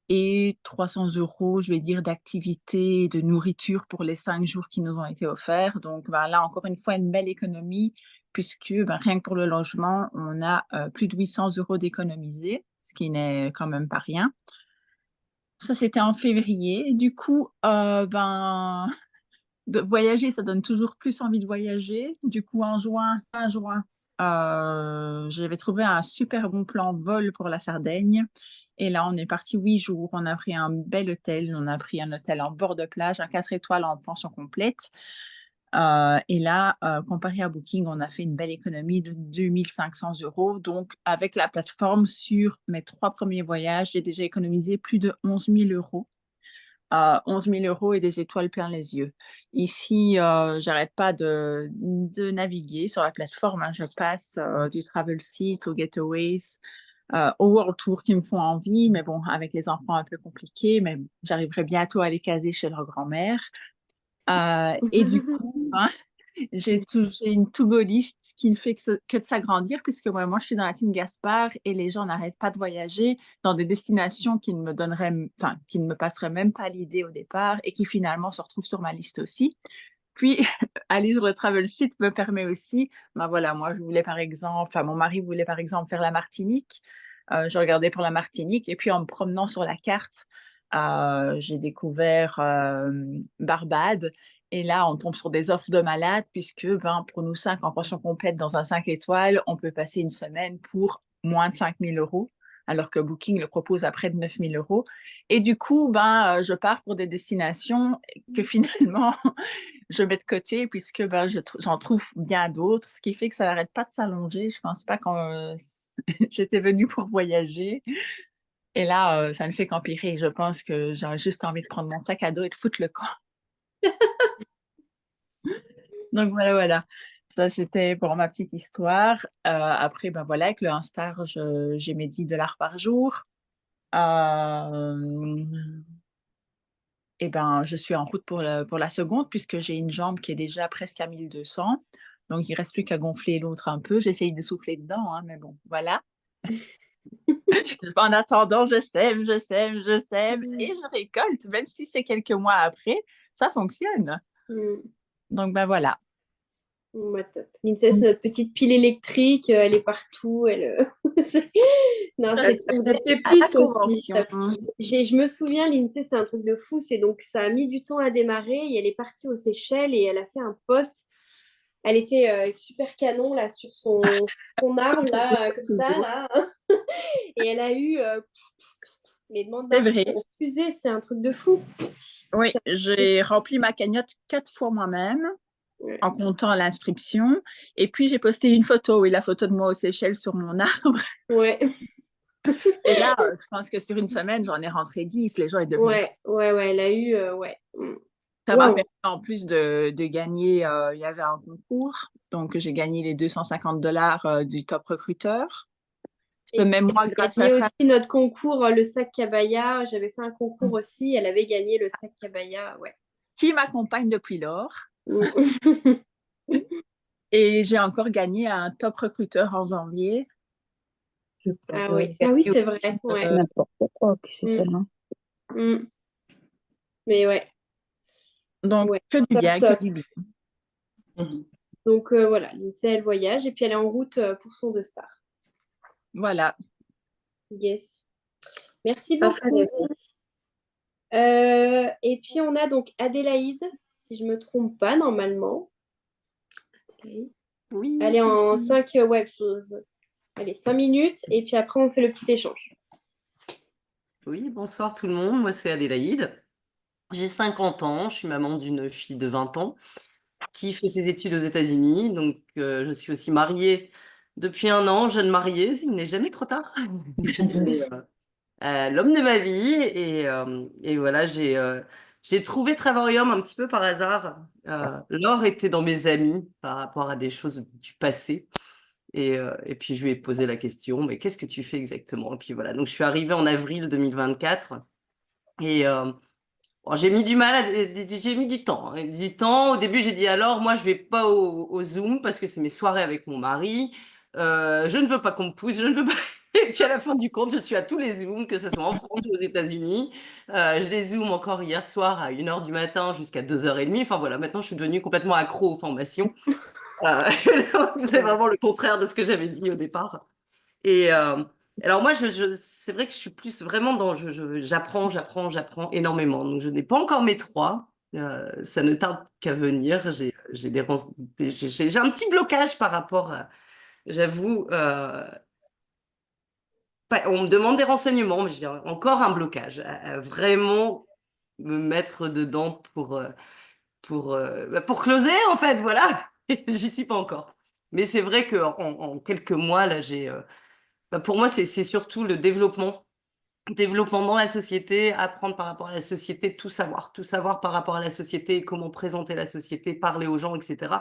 et 300 €, je vais dire, d'activités et de nourriture pour les 5 jours qui nous ont été offerts. Donc, ben, là, encore une fois, une belle économie puisque ben, rien que pour le logement, on a plus de 800 € d'économisés, ce qui n'est quand même pas rien. Ça, c'était en février. Du coup, de voyager, ça donne toujours plus envie de voyager. Du coup, fin juin, j'avais trouvé un super bon plan vol pour la Sardaigne. Et là, on est parti 8 jours. On a pris un bel hôtel. On a pris un hôtel en bord de plage, un 4 étoiles en pension complète. Et là, comparé à Booking, on a fait une belle économie de 2 500 €. Donc, avec la plateforme, sur mes 3 premiers voyages, j'ai déjà économisé plus de 11 000 €. 11 000 € et des étoiles plein les yeux. Ici, j'arrête pas de naviguer sur la plateforme, hein. Je passe du Travel Seat au Getaways, au World Tour qui me font envie, mais bon, avec les enfants un peu compliqué, mais j'arriverai bientôt à les caser chez leur grand-mère. Et du coup, hein, j'ai une to-go list qui ne fait que de s'agrandir, puisque moi, je suis dans la team Gaspard et les gens n'arrêtent pas de voyager dans des destinations qui ne qui ne me passeraient même pas l'idée au départ et qui finalement se retrouvent sur ma liste aussi. Puis, aller sur le travel site me permet aussi, voilà, moi, mon mari voulait par exemple faire la Martinique. Je regardais pour la Martinique et puis en me promenant sur la carte, j'ai découvert Barbade. Et là, on tombe sur des offres de malades puisque pour nous 5 en pension complète dans un 5 étoiles, on peut passer une semaine pour moins de 5 000 €, alors que Booking le propose à près de 9 000 €. Et du coup, je pars pour des destinations que finalement, je mets de côté puisque j'en trouve bien d'autres, ce qui fait que ça n'arrête pas de s'allonger. Je ne pense pas que j'étais venue pour voyager. Et là, ça ne fait qu'empirer. Je pense que j'ai juste envie de prendre mon sac à dos et de foutre le camp. Donc voilà. Ça, c'était pour ma petite histoire. Après, voilà, avec le Instar, j'ai mes 10 $ par jour. Et je suis en route pour la seconde, puisque j'ai une jambe qui est déjà presque à 1200. Donc, il ne reste plus qu'à gonfler l'autre un peu. J'essaye de souffler dedans, hein, mais bon, voilà. En attendant, je sème et je récolte, même si c'est quelques mois après, ça fonctionne. Donc, voilà. Top. Lindsay, c'est notre petite pile électrique, elle est partout. Non, Elle trouve des pépites aussi. Je me souviens, Lindsay, c'est un truc de fou. Donc, ça a mis du temps à démarrer et elle est partie aux Seychelles et elle a fait un post. Elle était super canon là sur son arbre là, comme ça là. Et elle a eu les demandes d'infos refusées, c'est un truc de fou. Oui, j'ai rempli ma cagnotte 4 fois moi-même, en comptant l'inscription. Et puis, j'ai posté une photo, la photo de moi aux Seychelles sur mon arbre. Ouais. Et là, je pense que sur une semaine, j'en ai rentré 10. Les gens étaient devenus. Ouais, elle a eu, Ça m'a permis en plus de gagner, il y avait un concours, donc j'ai gagné les 250 $ du top recruteur. Même moi, grâce à aussi notre concours, le sac Cabaya. J'avais fait un concours aussi, elle avait gagné le sac Cabaya, ouais. Qui m'accompagne depuis lors. Et j'ai encore gagné un top recruteur en janvier. Ah oui, c'est vrai. Ouais. N'importe quoi, c'est ça, non? Mais ouais. Donc, que du bien, que du bien. Donc voilà, Lindsay, elle voyage et puis elle est en route pour son 2 stars. Voilà. Yes. Merci beaucoup. Et puis on a donc Adélaïde, si je ne me trompe pas, normalement. Oui. Elle est en 5 web choses. Allez, 5 minutes et puis après on fait le petit échange. Oui, bonsoir tout le monde. Moi, c'est Adélaïde. J'ai 50 ans. Je suis maman d'une fille de 20 ans qui fait ses études aux États-Unis. Donc, je suis aussi mariée depuis 1 an, jeune mariée. Il n'est jamais trop tard. L'homme de ma vie. Et voilà, j'ai trouvé Travorium un petit peu par hasard. Laure était dans mes amis par rapport à des choses du passé. Et puis, je lui ai posé la question, mais qu'est-ce que tu fais exactement? Et puis voilà, donc je suis arrivée en avril 2024. Et j'ai mis j'ai mis du temps. Au début, j'ai dit alors, moi, je vais pas au Zoom parce que c'est mes soirées avec mon mari. Je ne veux pas qu'on me pousse, je ne veux pas. Et puis à la fin du compte, je suis à tous les Zooms, que ce soit en France ou aux États-Unis. Je les Zoom encore hier soir à 1h du matin jusqu'à 2h30. Enfin voilà, maintenant, je suis devenue complètement accro aux formations. C'est vraiment le contraire de ce que j'avais dit au départ. Et Alors moi, c'est vrai que je suis plus vraiment j'apprends énormément. Donc je n'ai pas encore mes 3. Ça ne tarde qu'à venir. J'ai un petit blocage par rapport à, j'avoue, on me demande des renseignements, mais j'ai encore un blocage à vraiment me mettre dedans pour closer, en fait, voilà. J'y suis pas encore. Mais c'est vrai en quelques mois, là, pour moi, c'est surtout le développement dans la société, apprendre par rapport à la société, tout savoir par rapport à la société, comment présenter la société, parler aux gens, etc.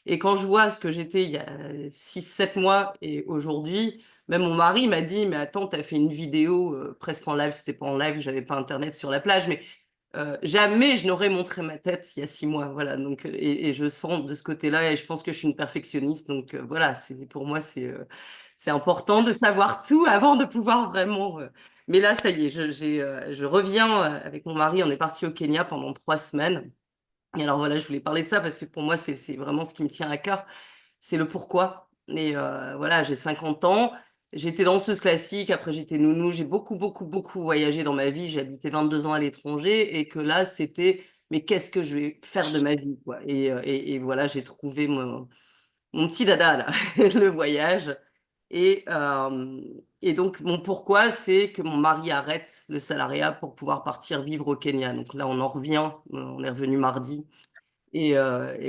Et quand je vois ce que j'étais il y a 6, 7 mois et aujourd'hui, même mon mari m'a dit, mais attends, t'as fait une vidéo presque en live, c'était pas en live, j'avais pas internet sur la plage, mais jamais je n'aurais montré ma tête il y a 6 mois, voilà. Donc, et je sens de ce côté-là, et je pense que je suis une perfectionniste, donc voilà, pour moi, c'est important de savoir tout avant de pouvoir vraiment. Mais là, ça y est, je reviens avec mon mari, on est parti au Kenya pendant 3 semaines. Et alors voilà, je voulais parler de ça parce que pour moi, c'est vraiment ce qui me tient à cœur, c'est le pourquoi. Et voilà, j'ai 50 ans. J'étais danseuse classique, après j'étais nounou, j'ai beaucoup, beaucoup, beaucoup voyagé dans ma vie, j'ai habité 22 ans à l'étranger et que là, c'était, mais qu'est-ce que je vais faire de ma vie, quoi. Et voilà, j'ai trouvé mon petit dada, là, le voyage. Et, euh, et donc, mon pourquoi, c'est que mon mari arrête le salariat pour pouvoir partir vivre au Kenya. Donc là, on en revient, on est revenu mardi. Et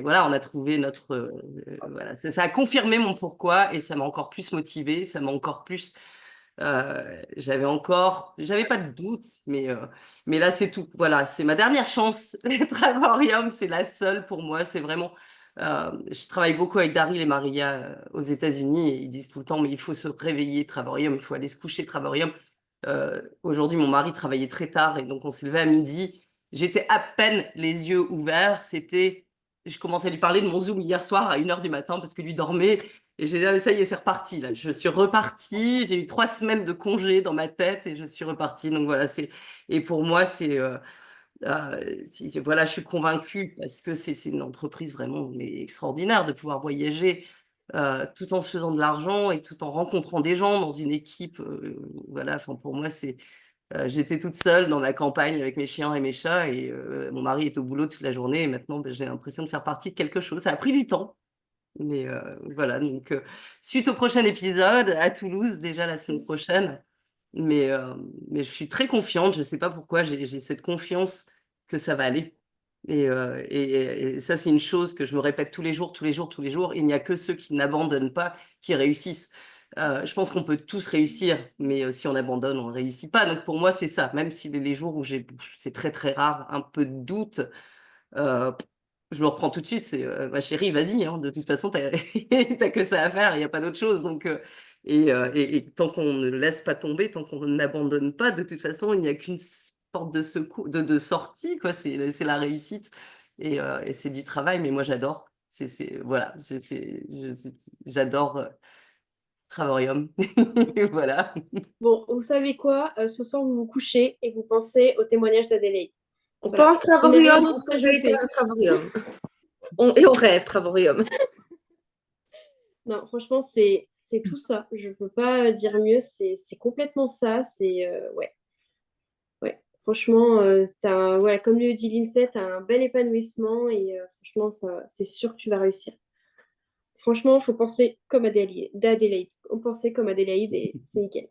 voilà, on a trouvé voilà, ça a confirmé mon pourquoi et ça m'a encore plus motivée, ça m'a encore plus. J'avais pas de doute, mais là, c'est tout. Voilà, c'est ma dernière chance. Le Travarium, c'est la seule pour moi. C'est vraiment. Je travaille beaucoup avec Daryl et Maria aux États-Unis et ils disent tout le temps, mais il faut se réveiller, Travarium, il faut aller se coucher, Travarium. Aujourd'hui, mon mari travaillait très tard et donc on s'est levé à midi. J'étais à peine les yeux ouverts. Je commençais à lui parler de mon Zoom hier soir à 1h du matin parce que lui dormait. Et j'ai dit, ah, ça y est, c'est reparti, là. Je suis repartie. J'ai eu 3 semaines de congé dans ma tête et je suis repartie. Donc voilà, et pour moi, voilà, je suis convaincue parce que c'est une entreprise vraiment mais extraordinaire de pouvoir voyager tout en se faisant de l'argent et tout en rencontrant des gens dans une équipe. Voilà, enfin, pour moi, j'étais toute seule dans ma campagne avec mes chiens et mes chats et mon mari est au boulot toute la journée et maintenant, ben, j'ai l'impression de faire partie de quelque chose. Ça a pris du temps. Mais voilà, donc suite au prochain épisode à Toulouse, déjà la semaine prochaine. Mais, euh, mais je suis très confiante, je ne sais pas pourquoi, j'ai cette confiance que ça va aller. Et ça, c'est une chose que je me répète tous les jours, tous les jours, tous les jours. Il n'y a que ceux qui n'abandonnent pas qui réussissent. Je pense qu'on peut tous réussir, mais si on abandonne, on ne réussit pas. Donc pour moi, c'est ça. Même si les jours où c'est très très rare, un peu de doute, euh, je le reprends tout de suite, c'est ma chérie, vas-y, hein, de toute façon, t'as que ça à faire, il n'y a pas d'autre chose. Donc, et tant qu'on ne laisse pas tomber, tant qu'on n'abandonne pas, de toute façon, il n'y a qu'une porte de secours, de sortie, quoi. C'est la réussite et c'est du travail, mais moi j'adore. Voilà, j'adore Travarium. Voilà. Bon, vous savez quoi? Ce soir, vous vous couchez et vous pensez au témoignage d'Adélaïde. On Voilà. pense Vous n'avez rien Travarium, on d'autre à se réveille ajouter. à Travarium. Et on rêve Travarium. Non, franchement, c'est tout ça. Je ne peux pas dire mieux. C'est complètement ça. Ouais. Ouais. Franchement, voilà, comme le dit l'INSEE, tu as un bel épanouissement et franchement, c'est sûr que tu vas réussir. Franchement, il faut penser comme d'Adélaïde. On pensait comme Adélaïde et c'est nickel.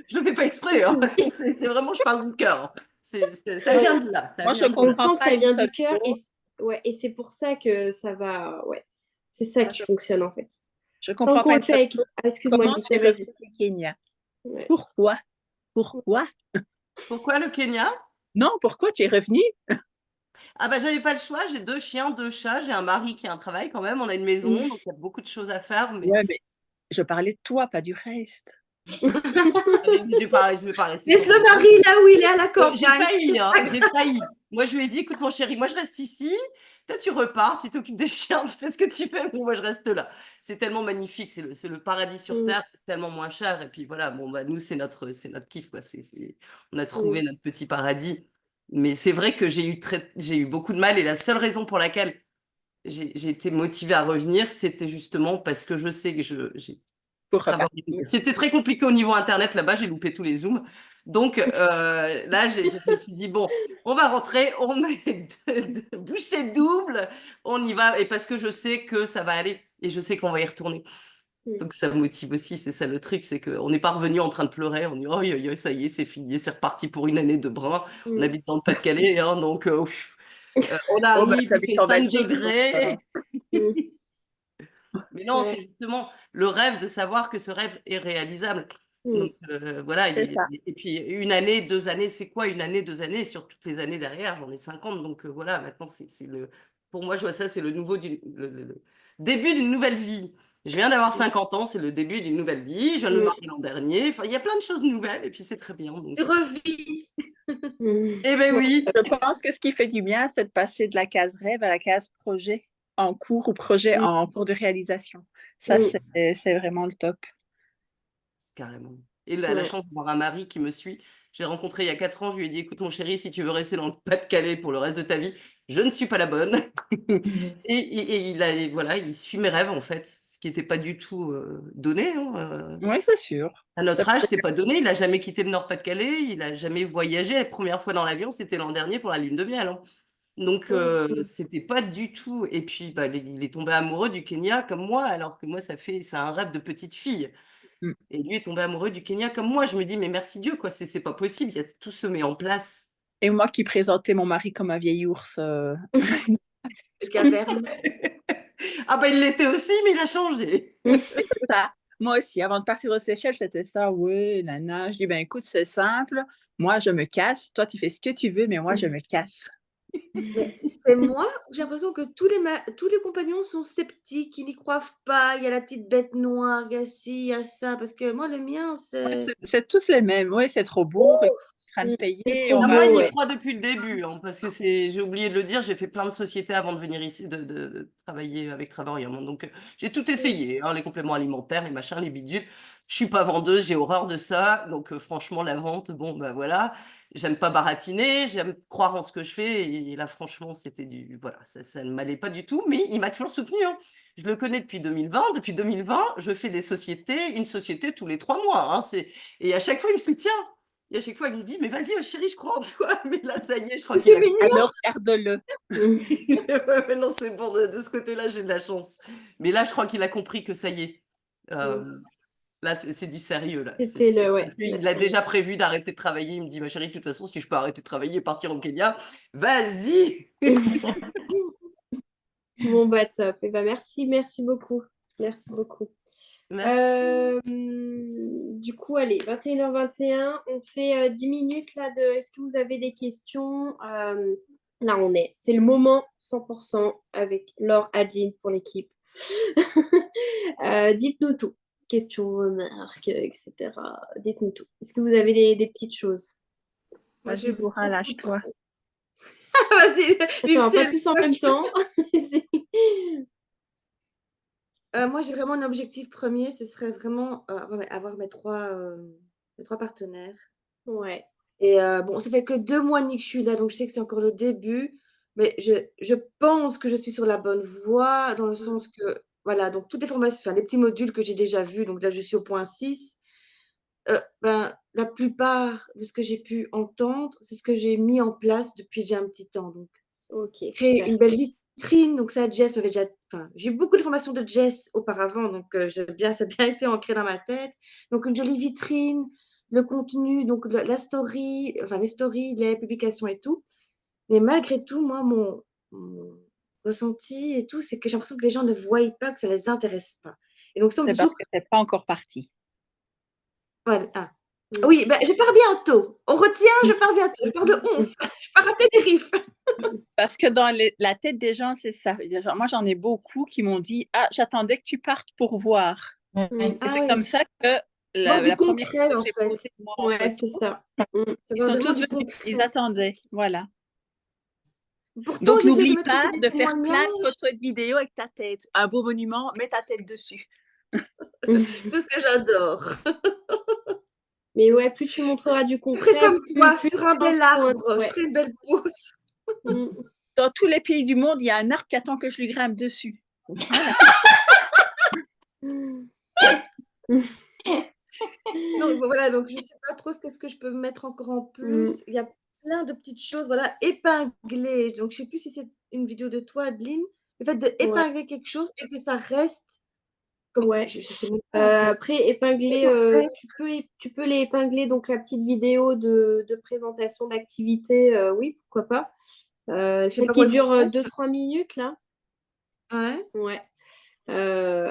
Je le fais pas exprès, hein. C'est vraiment, je parle du cœur. Ça vient de là. Moi, je On comprends sent que pas ça une vient seule du cœur chose. et c'est pour ça que ça va. Ouais, c'est ça qui fonctionne en fait. Je Tant comprends qu'on pas le une fait seule avec. chose. Ah, excuse-moi, Comment tu Lindsay, es vas-y. revenu au Kenya? Ouais. Pourquoi? Pourquoi? Pourquoi le Kenya? Non, pourquoi tu es revenu? Ah bah j'avais pas le choix, j'ai 2 chiens, 2 chats, j'ai un mari qui a un travail quand même, on a une maison, donc il y a beaucoup de choses à faire, mais Ouais, mais je parlais de toi, pas du reste. je vais pas rester sans Laisse le travail. mari là où il est à la J'ai campagne. failli, hein, j'ai failli. Moi je lui ai dit, écoute mon chéri, moi je reste ici, toi tu repars, tu t'occupes des chiens, tu fais ce que tu fais, mais moi je reste là. C'est tellement magnifique, c'est le paradis sur Terre, c'est tellement moins cher, et puis voilà, bon bah nous c'est notre kiff, quoi. On a trouvé notre petit paradis. Mais c'est vrai que j'ai eu beaucoup de mal, et la seule raison pour laquelle j'ai été motivée à revenir, c'était justement parce que je sais que j'ai pour Travailler. repartir. C'était très compliqué au niveau Internet là-bas, j'ai loupé tous les Zooms. Donc là, je me suis dit, bon, on va rentrer, on met bouchée double, on y va. Et parce que je sais que ça va aller et je sais qu'on va y retourner. Donc ça me motive aussi, c'est ça le truc, c'est qu'on n'est pas revenu en train de pleurer, on dit, oh, ça y est, c'est fini, c'est reparti pour une année de brun. On habite dans le Pas-de-Calais, hein, donc on Oh, bah, arrive, il t'habites fait en 5 Belgique, donc, degrés. Mais non, c'est Ouais. justement le rêve de savoir que ce rêve est réalisable. Donc voilà, c'est ça. et puis une année, 2 années, c'est quoi une année, 2 années sur toutes les années derrière? J'en ai 50, donc voilà, maintenant pour moi, je vois ça, c'est le début d'une nouvelle vie. Je viens d'avoir 50 ans, c'est le début d'une nouvelle vie. Je viens de me marier l'an dernier. Enfin, il y a plein de choses nouvelles et puis c'est très bien. Donc, Tu revis. eh ben oui. Je pense que ce qui fait du bien, c'est de passer de la case rêve à la case projet en cours ou projet en cours de réalisation. Ça, c'est vraiment le top. Carrément. Et la chance d'avoir un mari qui me suit. J'ai rencontré il y a 4 ans, je lui ai dit, écoute mon chéri, si tu veux rester dans le Pas-de-Calais pour le reste de ta vie, je ne suis pas la bonne. Et voilà, il suit mes rêves en fait, ce qui n'était pas du tout donné. Oui, c'est sûr. À notre Ça âge, peut- c'est pas donné. Il n'a jamais quitté le Nord-Pas-de-Calais, il n'a jamais voyagé. La première fois dans l'avion, c'était l'an dernier pour la lune de miel. Donc, c'était pas du tout. Et puis, bah, il est tombé amoureux du Kenya comme moi, alors que moi, c'est un rêve de petite fille. Mm. Et lui est tombé amoureux du Kenya comme moi. Je me dis, mais merci Dieu, quoi, c'est pas possible. Tout se met en place. Et moi qui présentais mon mari comme un vieil ours. Caverne. Ah, bah, il l'était aussi, mais il a changé. C'est ça. Moi aussi, avant de partir aux Seychelles, c'était ça. Oui, nana. Je dis, ben écoute, c'est simple. Moi, je me casse. Toi, tu fais ce que tu veux, mais moi, je me casse. Mais c'est moi, j'ai l'impression que tous les compagnons sont sceptiques, ils n'y croient pas. Il y a la petite bête noire, il y a ci, il y a ça. Parce que moi, le mien, c'est. C'est tous les mêmes. Oui, c'est trop beau. On est en train de C'est payer. trop On Ah, va. moi, il beau, y ouais. croit depuis le début, parce que j'ai oublié de le dire, j'ai fait plein de sociétés avant de venir ici, de travailler avec Travarium. Donc, j'ai tout essayé, les compléments alimentaires, les machins, les bidules. Je suis pas vendeuse, j'ai horreur de ça. Donc, franchement, la vente, bon, bah voilà. J'aime pas baratiner, j'aime croire en ce que je fais. Et là, franchement, voilà, ça ne m'allait pas du tout, mais il m'a toujours soutenu. Je le connais depuis 2020. Depuis 2020, je fais une société tous les 3 mois. Et à chaque fois, il me soutient. Et à chaque fois, il me dit, mais vas-y, chérie, je crois en toi. Mais là, ça y est, je crois qu'il C'est a... mignon. Alors, garde-le. Ouais, non, c'est bon, de ce côté-là, j'ai de la chance. Mais là, je crois qu'il a compris que ça y est. Là, c'est du sérieux, là. C'était ouais. Parce qu'il a déjà prévu d'arrêter de travailler. Il me dit, ma chérie, de toute façon, si je peux arrêter de travailler et partir au Kenya, vas-y. Bon, bah top. Et bah, merci beaucoup. Merci beaucoup. Merci. Du coup, allez, 21h21, on fait 10 minutes là de. Est-ce que vous avez des questions? Là, c'est le moment 100% avec Laure, Adeline pour l'équipe. Dites-nous tout. Questions, remarques, etc. Dites-nous tout. Est-ce que vous avez des petites choses? Vas-y, Laura, lâche-toi. Vas-y, Attends, pas tous en même temps. Moi, j'ai vraiment un objectif premier, ce serait vraiment avoir mes trois partenaires. Ouais. Et bon, ça fait que 2 mois et demi que je suis là, donc je sais que c'est encore le début, mais je pense que je suis sur la bonne voie, dans le sens que, voilà, donc toutes les formations, enfin les petits modules que j'ai déjà vus, donc là je suis au point 6, ben, la plupart de ce que j'ai pu entendre, c'est ce que j'ai mis en place depuis déjà un petit temps. Donc, Ok. créer Super. une belle vitrine, donc ça, Jess m'avait déjà. Enfin, j'ai eu beaucoup de formations de Jess auparavant, donc ça a bien été ancré dans ma tête. Donc, une jolie vitrine, le contenu, donc la story, enfin les stories, les publications et tout. Mais malgré tout, moi, mon ressenti et tout, c'est que j'ai l'impression que les gens ne voient pas, que ça les intéresse pas. Et donc, ça, on me C'est dit parce toujours. que c'est pas encore parti. Voilà. Ah. Oui, ben, je pars bientôt. On retient, je pars bientôt. Je pars le 11. Je pars à Tenerife. Parce que dans la tête des gens, c'est ça. Moi, j'en ai beaucoup qui m'ont dit, ah, j'attendais que tu partes pour voir. Et Ah c'est oui. comme ça que Voir du la première concret, fois en que j'ai fait. posé mon Ouais, c'est photo, ça. C'est ils sont vraiment tous du venus, concret. ils attendaient. Voilà. Pourtant, Donc, j'essaie de n'oublie mettre pas aussi des de faire plein de témoignages. photos et de vidéos avec ta tête. Un beau monument, mets ta tête dessus. Tout ce que j'adore. Mais ouais, plus tu montreras du Je concret, ferai comme plus toi, les sur un gens bel seront arbre. Je ouais. ferai une belle pause. Dans tous les pays du monde, il y a un arbre qui attend que je lui grimpe dessus. Voilà. Donc voilà, donc je sais pas trop qu'est-ce que je peux mettre encore en plus. Il y a plein de petites choses, voilà, épingler. Donc je sais plus si c'est une vidéo de toi, Adeline. Le fait Ouais, d'épingler quelque chose et que ça reste comme ouais. je sais même pas en fait. Après, épingler, Comment ça fait? tu peux les épingler, donc la petite vidéo de présentation d'activité, oui, pourquoi pas. Je sais Celle pas qui quoi il faut dure faire. 2-3 minutes, là. Ouais. Ouais.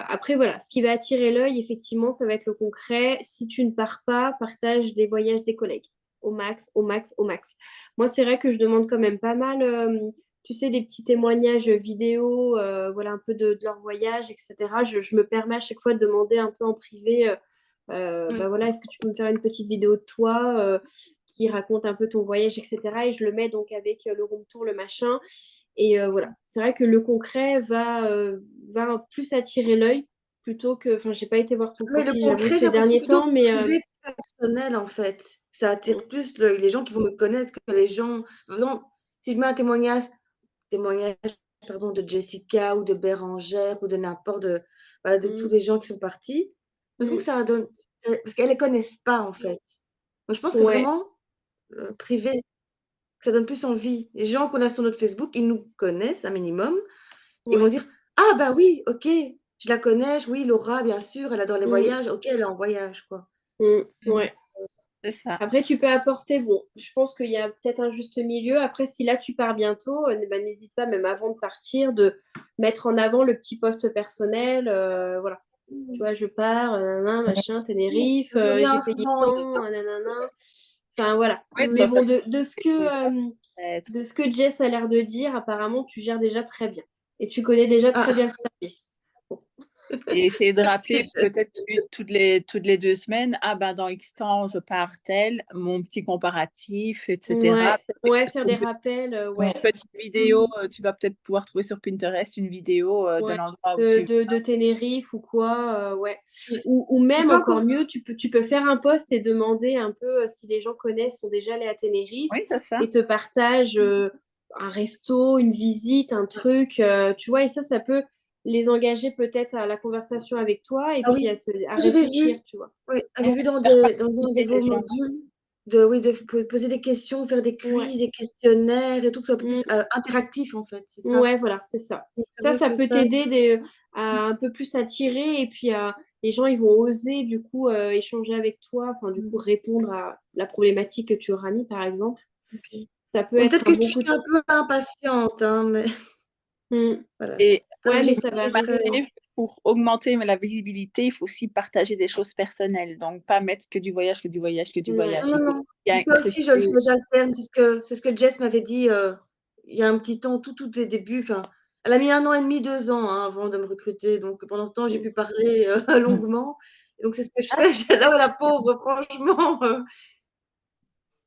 Après, voilà, ce qui va attirer l'œil, effectivement, ça va être le concret. Si tu ne pars pas, partage des voyages des collègues. Au max, au max, au max. Moi, c'est vrai que je demande quand même pas mal, tu sais, des petits témoignages vidéo, voilà, un peu de leur voyage, etc. Je me permets à chaque fois de demander un peu en privé, bah Oui. voilà, est-ce que tu peux me faire une petite vidéo de toi qui raconte un peu ton voyage, etc. Et je le mets donc avec le room tour, le machin. Et voilà, c'est vrai que le concret va plus attirer l'œil plutôt que. Enfin, j'ai pas été voir ton Mais le profil, j'avoue, concret, j'ai ces l'impression derniers plutôt temps, mais privé, personnel en fait. Ça attire plus les gens qui vont me connaître que les gens. Par exemple, si je mets un témoignage pardon, de Jessica ou de Bérangère ou de n'importe voilà, de tous les gens qui sont partis, je trouve que ça donne parce qu'elles les connaissent pas en fait. Donc je pense que c'est ouais, vraiment privé, que ça donne plus envie. Les gens qu'on a sur notre Facebook, ils nous connaissent un minimum. Ils vont ouais. dire: «Ah bah oui, OK, je la connais, oui, Laura, bien sûr, elle adore les Mm, voyages. OK, elle est en voyage, quoi». ouais. C'est ça. Après, tu peux apporter, bon, je pense qu'il y a peut-être un juste milieu. Après, si là tu pars bientôt, bah, n'hésite pas, même avant de partir, de mettre en avant le petit post personnel. Voilà. Tu vois, je pars, nanana, machin, Tenerife, Je j'ai reviens payé souvent tant, nanana. Enfin, voilà. Oui, tu Mais vas faire bon, peut-être. de ce que Jess a l'air de dire, apparemment, tu gères déjà très bien. Et tu connais déjà très bien ah, le service. Bon. Et essayer de rappeler c'est peut-être toutes les 2 semaines, ah ben dans X temps, je pars tel, mon petit comparatif, etc. Ouais, Peut-être ouais, faire une des rappels, une ouais. petite vidéo, tu vas peut-être pouvoir trouver sur Pinterest une vidéo de Ouais, l'endroit où tu de Tenerife ou quoi, ouais. mais Ou j'ai même pas encore encore mieux, tu peux faire un post et demander un peu si les gens connaissent, sont déjà allés à Tenerife oui, c'est ça. et te partagent un resto, une visite, un truc, tu vois, et ça peut les engager peut-être à la conversation avec toi et ah puis oui, à j'avais réfléchir, vu, tu vois. oui, Ouais, j'avais vu dans faire un de participer vos les gens. modules de poser des questions, faire des Ouais. quiz, des questionnaires et tout, que ce soit un peu plus, Mm. interactif en fait, c'est ça? Ouais, voilà, c'est ça. Donc c'est Ça, vrai ça que peut ça t'aider à un peu plus attirer et puis les gens, ils vont oser du coup échanger avec toi, enfin du coup répondre à la problématique que tu auras mis, par exemple. OK. Ça peut Bon, être peut-être un que je bon coup suis de un peu pouce. impatiente, hein, mais Mm. voilà. Et Comme Ouais, mais j'ai ça dit, va ce serait arriver. pour augmenter la visibilité, il faut aussi partager des choses personnelles. Donc, pas mettre que du voyage, que du voyage, que du Ouais. voyage. non, Il non, faut non. bien Ça aussi, je le incruster. fais, j'alterne. C'est ce que Jess m'avait dit, il y a un petit temps, tout des débuts. Enfin, elle a mis 1 an et demi, 2 ans, hein, avant de me recruter. Donc pendant ce temps, j'ai Mm. pu parler, longuement. Et donc c'est ce que je Ah, fais. Là, la pauvre, franchement,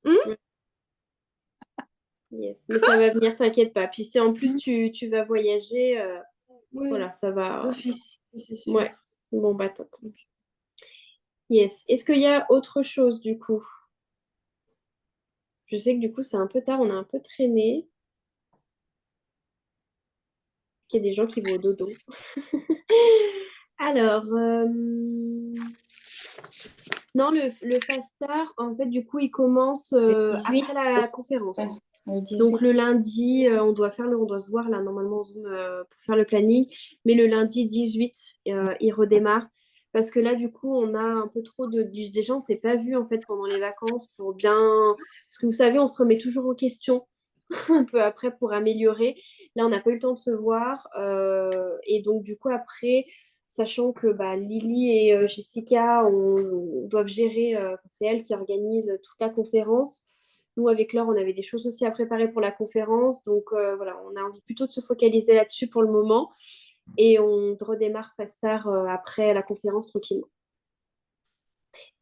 mmh? Ouais. Yes. Mais ça va venir, t'inquiète pas. Puis si en plus mhm. tu vas voyager, Oui, voilà, ça va. d'office, ça c'est sûr. Ouais. Bon, bah top. OK. Yes. Est-ce qu'il y a autre chose du coup? Je sais que du coup, c'est un peu tard, on a un peu traîné. Il y a des gens qui vont au dodo. Alors, non, le Fastar, en fait, du coup, il commence Le 18, après la ouais, conférence. le Donc 18. le lundi, on doit se voir là normalement en Zoom pour faire le planning. Mais le lundi 18, il redémarre. Parce que là, du coup, on a un peu trop des gens, on s'est pas vu en fait pendant les vacances pour bien. Parce que vous savez, on se remet toujours en question un peu après pour améliorer. Là, on n'a pas eu le temps de se voir. Et donc, du coup, après, sachant que bah, Lily et Jessica doivent gérer, c'est elles qui organisent toute la conférence. Nous, avec Laure, on avait des choses aussi à préparer pour la conférence. Donc, voilà, on a envie plutôt de se focaliser là-dessus pour le moment. Et on redémarre Fastar après la conférence tranquillement.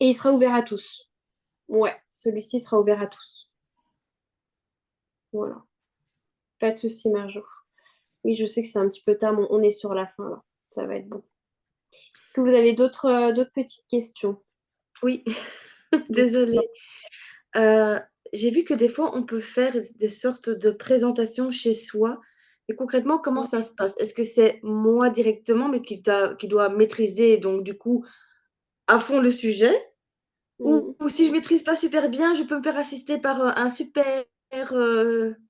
Et il sera ouvert à tous. Ouais, celui-ci sera ouvert à tous. Voilà. Pas de souci, Marjo. Oui, je sais que c'est un petit peu tard, mais on est sur la fin là. Ça va être bon. Est-ce que vous avez d'autres petites questions? Oui, Dites-moi. désolée. Heu, j'ai vu que des fois, on peut faire des sortes de présentations chez soi. Mais concrètement, comment ça se passe? Est-ce que c'est moi directement, mais qui doit maîtriser et donc du coup à fond le sujet, Mm. ou si je maîtrise pas super bien, je peux me faire assister par un super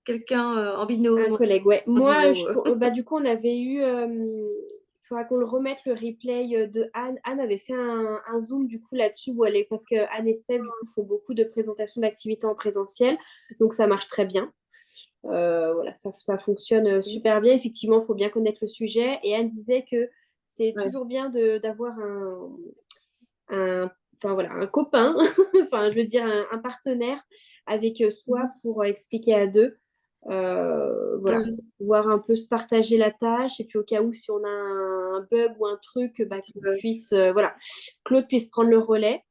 quelqu'un en Un binôme, collègue, ouais. en Moi, duo. bah, du coup, on avait eu. Il faudra qu'on le remette le replay de Anne. Anne avait fait un zoom du coup là-dessus où elle est parce que Anne et Steph du coup font beaucoup de présentations d'activités en présentiel, donc ça marche très bien. Voilà, ça fonctionne super bien. Effectivement, il faut bien connaître le sujet. Et Anne disait que c'est Ouais. toujours bien d'avoir enfin, voilà, un copain, enfin, je veux dire un partenaire avec soi pour expliquer à deux. Voilà, Oui. pouvoir un peu se partager la tâche et puis au cas où si on a un bug ou un truc, bah, qu'on Ouais. puisse, voilà, Claude puisse prendre le relais.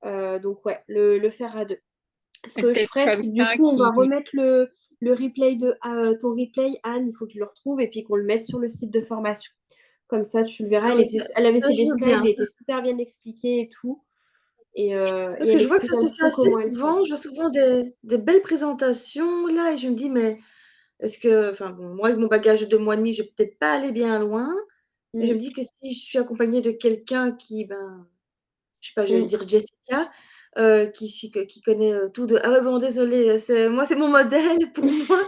Donc ouais, le faire à deux. Ce Et que je peut-être ferai, c'est que du quelqu'un coup, on va qui. remettre le replay de ton replay, Anne, il faut que je le retrouve et puis qu'on le mette sur le site de formation. Comme ça, tu le verras. Ah Elle, oui, elle avait ça, fait je des veux slides, bien. il était super bien expliqué et tout. Et Parce que elle je vois que explique ça un se petit fait peu assez comment elle fait. souvent. Je vois souvent des belles présentations là, et je me dis, mais est-ce que, enfin bon, moi, avec mon bagage de 2 mois et demi, je vais peut-être pas aller bien loin. Mais je Mm, me dis que si je suis accompagnée de quelqu'un qui, ben, je sais pas, je vais mm. dire Jessica, qui connaît tout de. Ah ouais, bon, désolée, c'est mon modèle pour moi.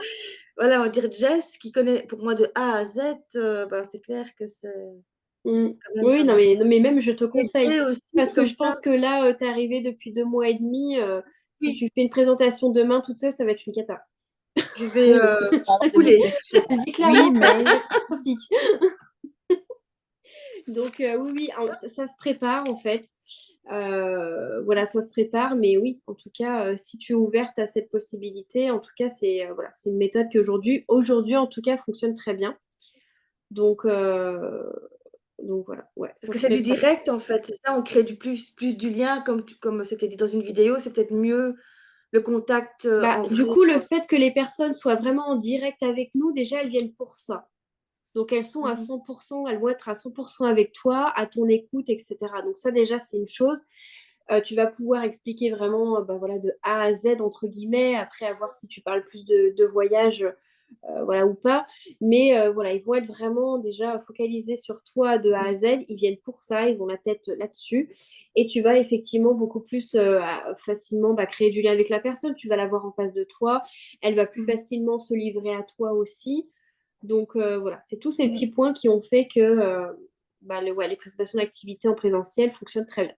Voilà, on va dire Jess, qui connaît pour moi de A à Z, ben, c'est clair que c'est Mm. quand même Oui, pas non, mal. non, mais même je te conseille. Aider aussi, Parce que comme je ça. pense que là, tu es arrivé depuis 2 mois et demi. Si Oui, tu fais une présentation demain toute seule, ça va être une cata. je vais Oui, il faut avoir des couler. réflexions. Je le dis Oui, clairement, ça va être mais catastrophique. Donc oui, oui, ça se prépare en fait. Voilà, ça se prépare, mais oui, en tout cas, si tu es ouverte à cette possibilité, en tout cas, c'est voilà, c'est une méthode qui aujourd'hui en tout cas, fonctionne très bien. Donc, voilà, ouais, Parce ça que se c'est du prépare. direct, en fait, c'est ça, on crée plus du lien, comme c'était dit dans une vidéo, c'est peut-être mieux le contact Bah, en du vrai, coup, le quoi. fait que les personnes soient vraiment en direct avec nous, déjà, elles viennent pour ça. Donc, elles sont à Mhm. 100%, elles vont être à 100% avec toi, à ton écoute, etc. Donc, ça, déjà, c'est une chose. Tu vas pouvoir expliquer vraiment bah, voilà, de A à Z, entre guillemets, après à voir si tu parles plus de voyage voilà, ou pas. Mais voilà, ils vont être vraiment déjà focalisés sur toi de A à Z. Ils viennent pour ça, ils ont la tête là-dessus. Et tu vas effectivement beaucoup plus facilement bah, créer du lien avec la personne. Tu vas la voir en face de toi. Elle va plus Mhm. facilement se livrer à toi aussi. Donc voilà, c'est tous ces petits points qui ont fait que bah, ouais, les présentations d'activités en présentiel fonctionnent très bien.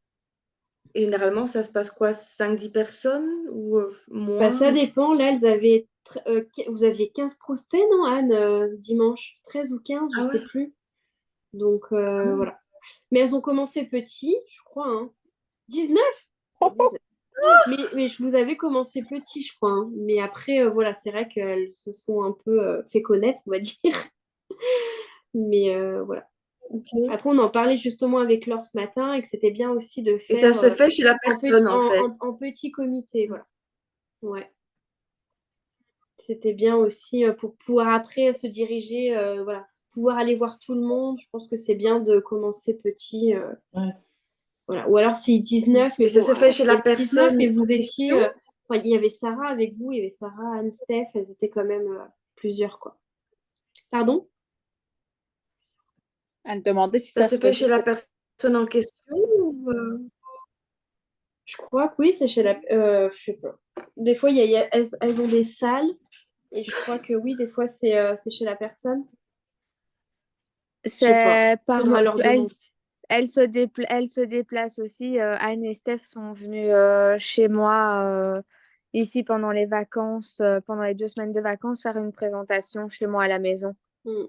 Et généralement, ça se passe quoi? 5-10 personnes ou Bah, moins? ça dépend. Là, vous aviez 15 prospects, non, Anne, dimanche? 13 ou 15, je Ah sais ouais, plus. Donc, quand même. voilà. Mais elles ont commencé petit, je crois. Hein. 19? Oh, 19. Mais je vous avais commencé petit, je crois. Hein. Mais après, voilà, c'est vrai qu'elles se sont un peu fait connaître, on va dire. Mais voilà. Ok. Après, on en parlait justement avec Laure ce matin et que c'était bien aussi de Et ça faire se fait chez la personne, en fait. en petit comité. Voilà. Ouais. C'était bien aussi pour pouvoir après se diriger, voilà, pouvoir aller voir tout le monde. Je pense que c'est bien de commencer petit. Ouais. Voilà. Ou alors si 19, mais Et ça bon, se fait chez il y la avait 19, mais personne en vous étiez. question? Enfin, il y avait Sarah avec vous, il y avait Sarah, Anne, Steph, elles étaient quand même plusieurs, quoi. Pardon? elle demandait si Ça ça se se fait faisait. chez la personne en question ou Je crois que oui, c'est chez la. Je sais pas. Des fois, elles ont des salles, et je crois que oui, des fois, c'est chez la personne. Je sais pas. C'est par, Faudra leur demander. elle se déplace aussi. Anne et Steph sont venues chez moi ici pendant les vacances, pendant les 2 semaines de vacances, faire une présentation chez moi à la maison. Hmm.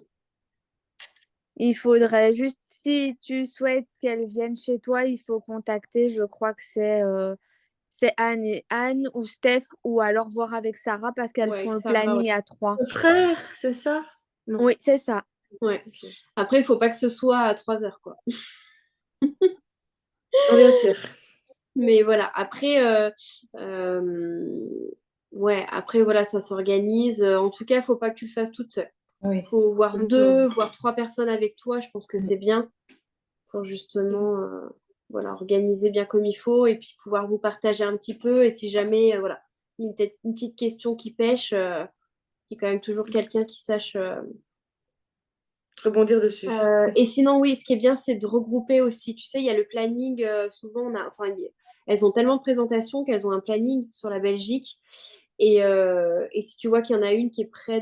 Il faudrait juste, si tu souhaites qu'elles viennent chez toi, il faut contacter, je crois que c'est Anne ou Steph, ou alors voir avec Sarah parce qu'elles Ouais, avec font le Sarah, ouais. planning à 3. ton frère, c'est ça? Non. Oui, c'est ça. Ouais. Ok. Après, il faut pas que ce soit à 3 heures, quoi. Non, bien sûr. Mais voilà, après, ouais, après, voilà, ça s'organise. En tout cas, il faut pas que tu le fasses toute seule. Oui. Il faut voir Non. 2, voire 3 personnes avec toi. Je pense que c'est bien pour justement, voilà, organiser bien comme il faut et puis pouvoir vous partager un petit peu. Et si jamais, voilà, une petite question qui pêche, il y a quand même toujours quelqu'un qui sache rebondir dessus. Et sinon, oui, ce qui est bien, c'est de regrouper aussi. Tu sais, il y a le planning. Souvent, elles ont tellement de présentations qu'elles ont un planning sur la Belgique. Et si tu vois qu'il y en a une qui est enfin,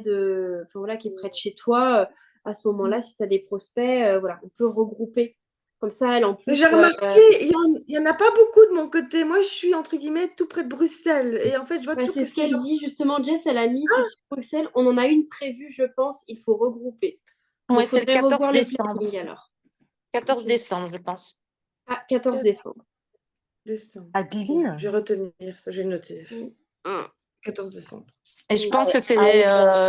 voilà, qui est près de chez toi, à ce moment-là, si tu as des prospects, voilà, on peut regrouper. Comme ça, elle, en Mais plus. j'ai remarqué, il y en a pas beaucoup de mon côté. Moi, je suis entre guillemets tout près de Bruxelles. Et en fait, je vois toujours c'est que ce ces qu'elle gens. dit, justement. Jess, elle a mis, c'est sur Bruxelles. On en a une prévue, je pense. Il faut regrouper. Donc, Ouais, il c'est le faudrait 14 revoir le décembre. planning alors. 14 Ok. décembre, je pense. Ah, 14 décembre. Décembre. Adeline? Je vais retenir ça, j'ai noté. Mm. 14 décembre. Et je pense que c'est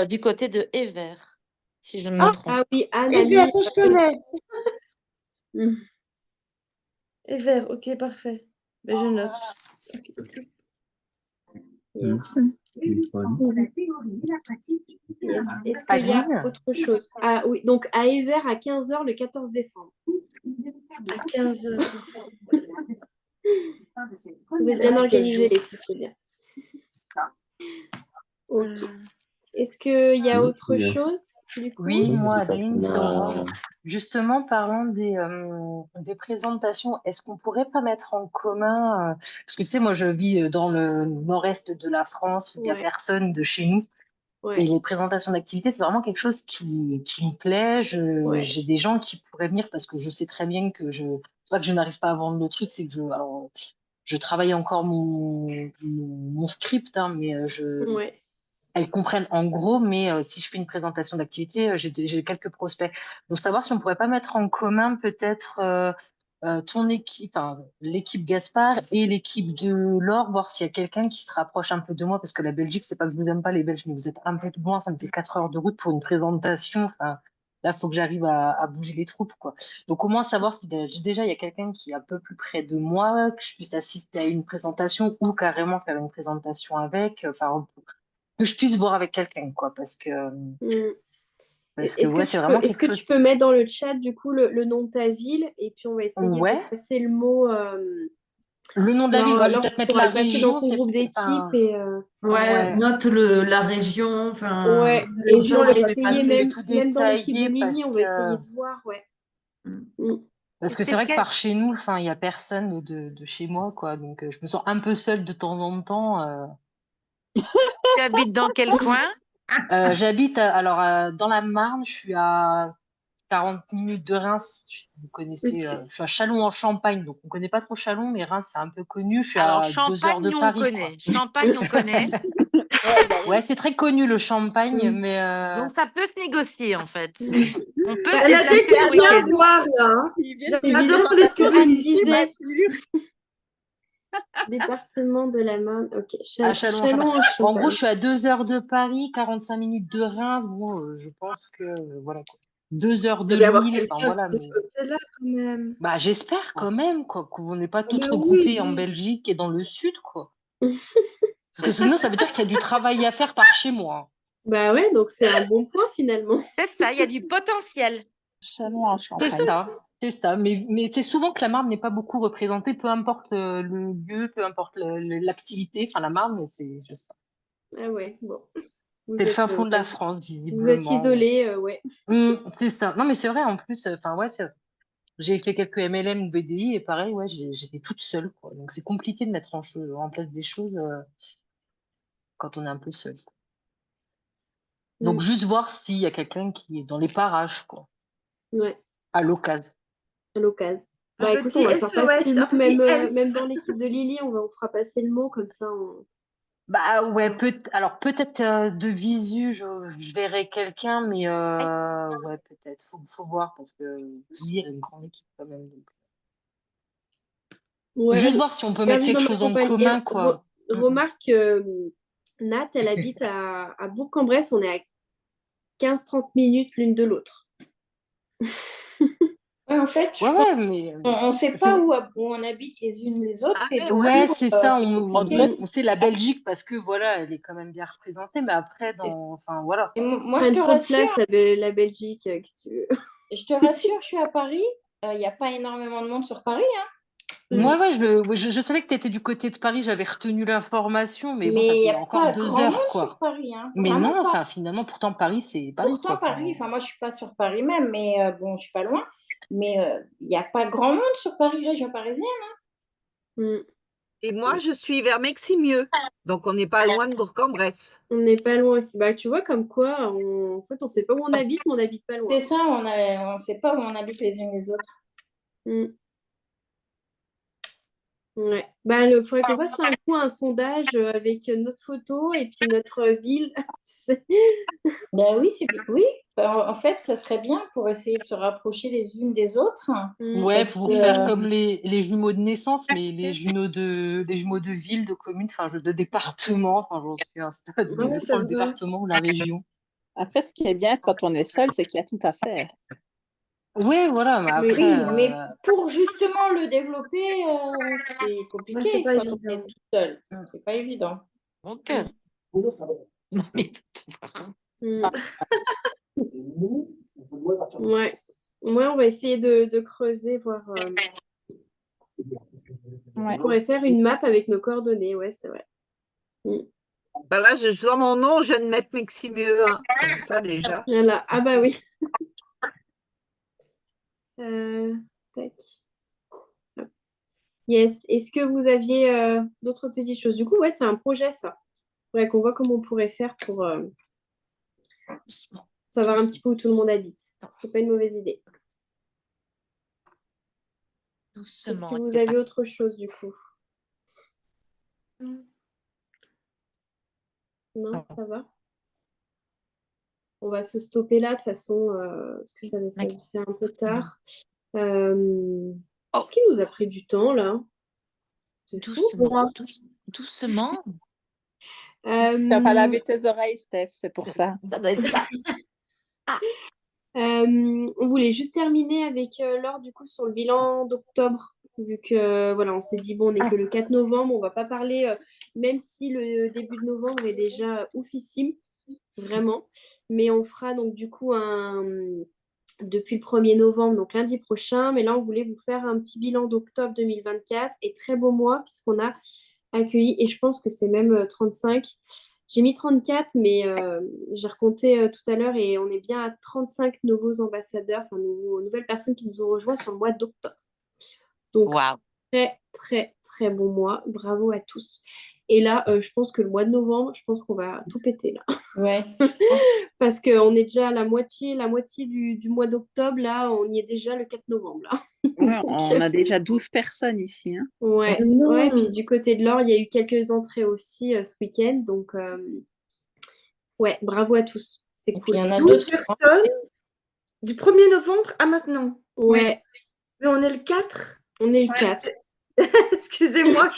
du côté de Ever, si je ne me trompe. Ah oui, Anne a Et mis. vert, ça je connais. Mm. Et vert, ok, parfait. Ben, je note. Yes. Yes. Est-ce qu'il y a Adeline? autre chose? Ah oui, donc à Ever à 15h le 14 décembre. À 15h. Vous êtes bien organisés, les filles, c'est bien. Ok. Est-ce qu'il y a autre chose du coup? Oui, moi, Adeline, c'est Aurore. Justement, parlant des présentations, est-ce qu'on pourrait pas mettre en commun, parce que tu sais, moi, je vis dans le nord-est de la France, où il n'y a Ouais, personne de chez nous, et ouais, les présentations d'activités, c'est vraiment quelque chose qui me plaît. ouais. J'ai des gens qui pourraient venir parce que je sais très bien que c'est pas que je n'arrive pas à vendre le truc, c'est que alors, je travaille encore mon script, hein, mais Ouais. elles comprennent en gros, mais si je fais une présentation d'activité, j'ai quelques prospects. Donc, savoir si on pourrait pas mettre en commun peut-être ton équipe, enfin, l'équipe Gaspard et l'équipe de Laure, voir s'il y a quelqu'un qui se rapproche un peu de moi, parce que la Belgique, c'est pas que je vous aime pas les Belges, mais vous êtes un peu loin, ça me fait 4 heures de route pour une présentation. Enfin, là, il faut que j'arrive à bouger les troupes, quoi. Donc, au moins savoir si déjà il y a quelqu'un qui est un peu plus près de moi, que je puisse assister à une présentation ou carrément faire une présentation avec. Enfin, que je puisse voir avec quelqu'un, quoi, parce que Mm. Est-ce que ouais, c'est tu peux, vraiment est-ce quelque que chose. tu peux mettre dans le chat du coup le nom de ta ville et puis on va essayer de Ouais, passer le mot. le nom de la ville, bah, je vais Laure, peut-être tu mettre pourras la le passer dans région, ton c'est groupe d'équipe enfin, et Ouais, ouais. note la région, enfin, ouais. les Et puis gens on qui va veulent essayer Je vais passer. même tout dans l'équipe de détailler Lily, on va essayer de voir, ouais. Mm. parce que c'est C'est vrai que quel- par chez nous, enfin, il y a personne de chez moi, quoi, donc je me sens un peu seule de temps en temps. Tu habites dans quel coin? J'habite alors dans la Marne, je suis à 40 minutes de Reims. Vous connaissez, je suis à Châlons-en-Champagne, donc on connaît pas trop Châlons, mais Reims c'est un peu connu. Je suis Alors, à 2 heures Champagne, de nous, on Paris, quoi. connaît. Champagne, on connaît. Ouais, c'est très connu le Champagne, Mm. mais Donc, ça peut se négocier, en fait. On peut se Bah, Elle a dit déplacer le qu'elle vient week-end. voir là. Hein. c'est bizarre J'adore parce ce que que tu Anne dis. disait département de la Marne. Ok, à Châlons-en-Champagne. En gros, Châlons-en-Champagne. je suis à 2 heures de Paris, 45 minutes de Reims. Bon, je pense que voilà quoi. 2 heures Il de doit y avoir Lille, enfin quelqu'un voilà. de ce côté-là quand même. Bah, j'espère quand même quoi, qu'on n'est pas Ah, toutes mais oui, regroupées en dis. Belgique et dans le sud, quoi. Parce que sinon, ça veut dire qu'il y a du travail à faire par chez moi. Bah ouais, donc c'est un bon point finalement. C'est ça, il y a du potentiel. Chalon en C'est Champagne. ça, c'est ça. Mais c'est souvent que la Marne n'est pas beaucoup représentée, peu importe le lieu, peu importe l'activité. Enfin, la Marne, je sais pas. Ah ouais, bon. C'est Vous le êtes, fin fond de la ouais. France, Vous êtes visiblement. Ouais. isolés, ouais. C'est ça. Non, mais c'est vrai, en plus, enfin, ouais, j'ai fait quelques MLM ou VDI et pareil, ouais, j'étais toute seule, quoi. Donc, c'est compliqué de mettre en place des choses quand on est un peu seul. Donc, Mm. juste voir s'il y a quelqu'un qui est dans les parages, quoi, Ouais, à l'occasion. à l'occasion. Un Bah écoute, petit on va faire passer SOS, le un mot, petit L. même dans l'équipe de Lily, on fera passer le mot comme ça. Bah ouais, alors peut-être de visu, je verrai quelqu'un, mais ouais, peut-être. Faut voir parce que lui, il a une grande équipe quand même. Donc. Ouais, Juste voir si on peut mettre perdu quelque dans ma chose en compagnie. Et commun, quoi. remarque, Nat, elle habite à Bourg-en-Bresse, on est à 15-30 minutes l'une de l'autre. Ouais, en fait, Ouais, je pense ouais, mais qu'on ne sait pas où on habite les unes les autres. Et donc, ouais, c'est ça. c'est compliqué. On sait la Belgique parce que voilà, elle est quand même bien représentée, mais après, enfin voilà. Et moi, je Prennent te trop de place, rassure, la Belgique, qu'est-ce que tu veux. je te rassure, je suis à Paris. Il n'y a pas énormément de monde sur Paris. Hein. Moi, ouais, je savais que tu étais du côté de Paris, j'avais retenu l'information, mais bon, ça Mais il n'y fait a encore pas 2 grand heures, monde sur quoi. Paris, hein. Mais Vraiment non, pas. enfin, finalement, pourtant, Paris, c'est Paris, Pourtant, quoi. Paris, enfin, moi, je ne suis pas sur Paris même, mais bon, je ne suis pas loin. Mais il n'y a pas grand monde sur Paris, région parisienne. Mm. Et moi, je suis vers Meximieux. Donc, on n'est pas loin de Bourg-en-Bresse. On n'est pas loin aussi. Bah, tu vois, comme quoi, en fait, on sait pas où on habite, mais on n'habite pas loin. C'est ça, on ne sait pas où on habite les unes les autres. Mm. Ouais. Bah, il faudrait qu'on fasse un coup un sondage avec notre photo et puis notre ville. Tu sais. Ben oui, oui. Ben, en fait, ça serait bien pour essayer de se rapprocher les unes des autres. Ouais, Parce pour que, faire comme les jumeaux de naissance, mais les jumeaux de ville, de commune, enfin, de département, enfin, j'en suis à un stade Ouais, de c'est prendre le vrai. département ou la région. Après, ce qui est bien quand on est seul, c'est qu'il y a tout à faire. Ouais, voilà, mais oui, après, mais pour justement le développer, c'est Ouais, compliqué c'est pas quand on est évident. tout seul. C'est pas évident. Mon cœur. Mais Mm. Ouais. Ouais, on va essayer de creuser, voir. On pourrait faire une map avec nos coordonnées, ouais, c'est vrai. Mm. Ben là, dans mon nom, je viens de mettre Meximieux, hein. Comme ça, déjà. Voilà. Ah bah oui. Tac. Hop. Yes. Est-ce que vous aviez d'autres petites choses? Du coup, ouais, c'est un projet, ça. Faudrait qu'on voit comment on pourrait faire pour savoir un petit peu où tout le monde habite. C'est pas une mauvaise idée. Est-ce doucement, que vous c'est avez parti. autre chose, du coup? Non, ça va? On va se stopper là, de toute façon, parce que ça fait un peu tard. Est-ce qu'il nous a pris du temps, là? C'est fou. Doucement, doucement. Tu n'as pas Euh, lavé tes oreilles, Steph, c'est pour ça. Ça doit être ça. on voulait juste terminer avec Laure, du coup, sur le bilan d'octobre. Vu que, voilà, on s'est dit, bon, on n'est que le 4 novembre, on va pas parler, même si le début de novembre est déjà oufissime, vraiment. Mais on fera donc, du coup, depuis le 1er novembre, donc lundi prochain. Mais là, on voulait vous faire un petit bilan d'octobre 2024 et très beau mois, puisqu'on a accueilli, et je pense que c'est même 35. J'ai mis 34, mais j'ai recompté tout à l'heure et on est bien à 35 nouveaux ambassadeurs, enfin nouvelles personnes qui nous ont rejoints sur le mois d'octobre. Donc, Waouh. très, très, très bon mois. Bravo à tous. Et là, je pense que le mois de novembre, je pense qu'on va tout péter là. Ouais. Parce qu'on est déjà à la moitié du mois d'octobre. Là, on y est déjà le 4 novembre. Là. Ouais, Donc, on a déjà 12 personnes ici, hein. ouais, Non. ouais. Puis du côté de l'Or, il y a eu quelques entrées aussi ce week-end. Donc, ouais, bravo à tous. C'est Et puis, cool. il y en a 12 d'autres. personnes du 1er novembre à maintenant. Ouais, Mais on est le 4. on est le 4. Excusez-moi,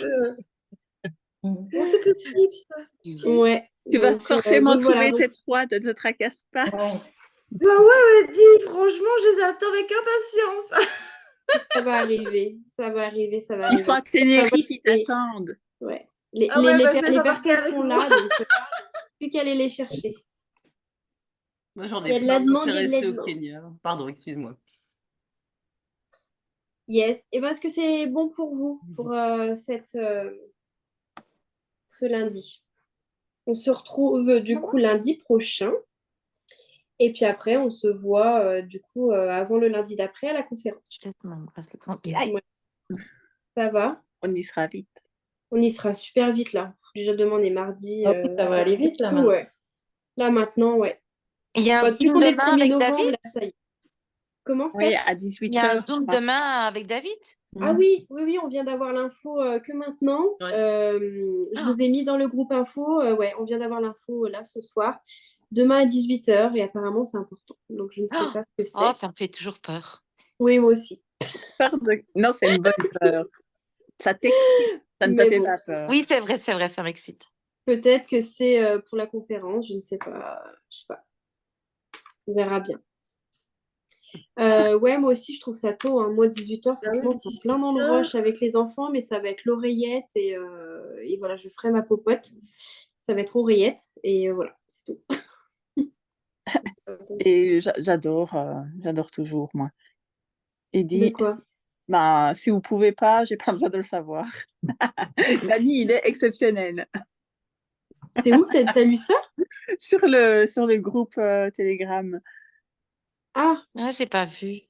Bon, c'est possible, ça. Ouais. Tu vas Donc, forcément donc voilà, trouver donc, tes 3, ne te tracasse pas. Ouais. Bah ouais, dis, franchement, je les attends avec impatience. ça va arriver. Ça va arriver, ça va Ils sont arriver. à Tenerife, ils Et- t'attendent. ouais. Les, Ah ouais, les, bah, les, je vais les les embarquer personnes avec sont moi. là, donc plus qu'à aller les chercher. Moi, j'en Il y ai a de plein la demande, il y a de d'intéressés la au demande. Kenya. Pardon, excuse-moi. Yes. Et est-ce que c'est bon pour vous pour ce lundi? On se retrouve du coup lundi prochain. Et puis après, on se voit du coup avant le lundi d'après à la conférence. Ouais. Ça va? On y sera vite. On y sera super vite là. Déjà demain, on est mardi. Ah oui, ça va aller vite là maintenant. Ouais. Là maintenant, ouais. Il y a un Bah, depuis Zoom qu'on est le demain 1er avec novembre, David? là, ça y est. Comment, Oui, Steph? à Il y a un 18h. Zoom demain avec David? Ah oui, oui, oui, on vient d'avoir l'info que maintenant. Ouais. Je vous ai mis dans le groupe info. Ouais, on vient d'avoir l'info là ce soir. Demain à 18h et apparemment c'est important. Donc je ne sais pas ce que c'est. Oh, ça me fait toujours peur. Oui, moi aussi. Non, c'est une bonne peur. Ça t'excite, ça ne te Mais fait bon, pas peur. Oui, c'est vrai, ça m'excite. peut-être que c'est pour la conférence, je ne sais pas. Je sais pas. On verra bien. Ouais, moi aussi, je trouve ça tôt. Hein. Moi, 18h, Ah oui, franchement, c'est plein dans le 18h. rush avec les enfants, mais ça va être l'oreillette et voilà, je ferai ma popote. Ça va être oreillette et voilà, c'est tout. Et j'adore toujours, moi. Et De dit, quoi? Ben, si vous pouvez pas, j'ai pas besoin de le savoir. Dani, il est exceptionnel. C'est où que t'as lu ça? Sur le groupe Telegram. Ah, j'ai pas vu.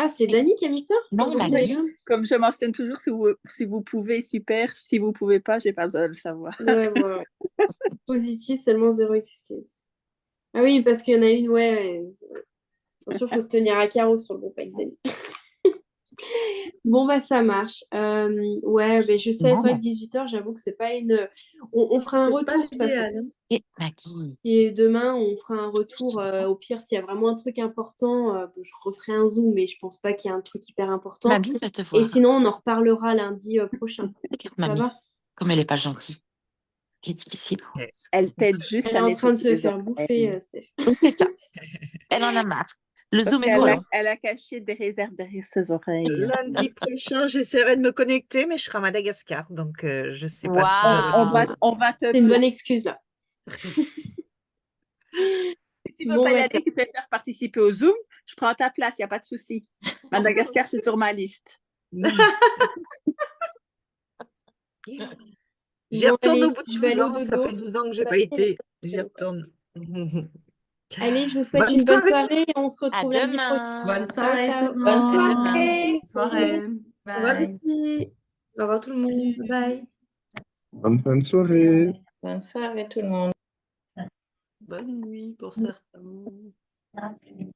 c'est Dani qui a mis ça? Non, Sur le on groupe m'a dit. Telegram? Comme je mentionne toujours, si vous pouvez, super. Si vous pouvez pas, j'ai pas besoin de le savoir. Ouais. Positif, seulement zéro excuse. Ah oui, parce qu'il y en a une, ouais. Bien sûr, il faut se tenir à carreau sur le groupe avec Dani. Bon, bah, ça marche. Ouais, mais je sais, c'est vrai que 18h, j'avoue que c'est pas une. On fera un C'est pas retour de toute façon. l'idéal, hein. Et Maggie. Et demain, on fera un retour. Au pire, s'il y a vraiment un truc important, je referai un Zoom, mais je pense pas qu'il y ait un truc hyper important. Mamie va te Et voir. sinon, on en reparlera lundi prochain. Regarde, Ça mamie, va? comme elle est pas gentille. Qui est difficile. Elle t'aide juste Elle est à en train de nettoyer se les faire oreilles. bouffer, Steph. Donc, c'est ça. Elle en a marre. Le Parce Zoom est trop long. elle a caché des réserves derrière ses oreilles. Lundi prochain, j'essaierai de me connecter, mais je serai à Madagascar, donc je sais pas si Waouh. On va te C'est une bonne excuse, là. Si tu veux Bon, pas y bah, aller, tu préfères participer au Zoom, je prends ta place, il n'y a pas de souci. Madagascar, c'est sur ma liste. J'y Bon, retourne allez, au bout de je vais 12 aller au ans. Ça dodo. fait 12 ans que j'ai pas été. J'y retourne. Allez, je vous souhaite Bonne une bonne soirée. soirée et on se À retrouve lundi prochain. demain. Bonne Ciao, soirée ciao. tout le Bonne monde. À demain. soirée. Soirée. Au revoir les Bye. filles. Au revoir tout le monde. Bye bye. Bonne fin de soirée. Bonne soirée tout le monde. Bonne nuit pour certains. Bonne nuit.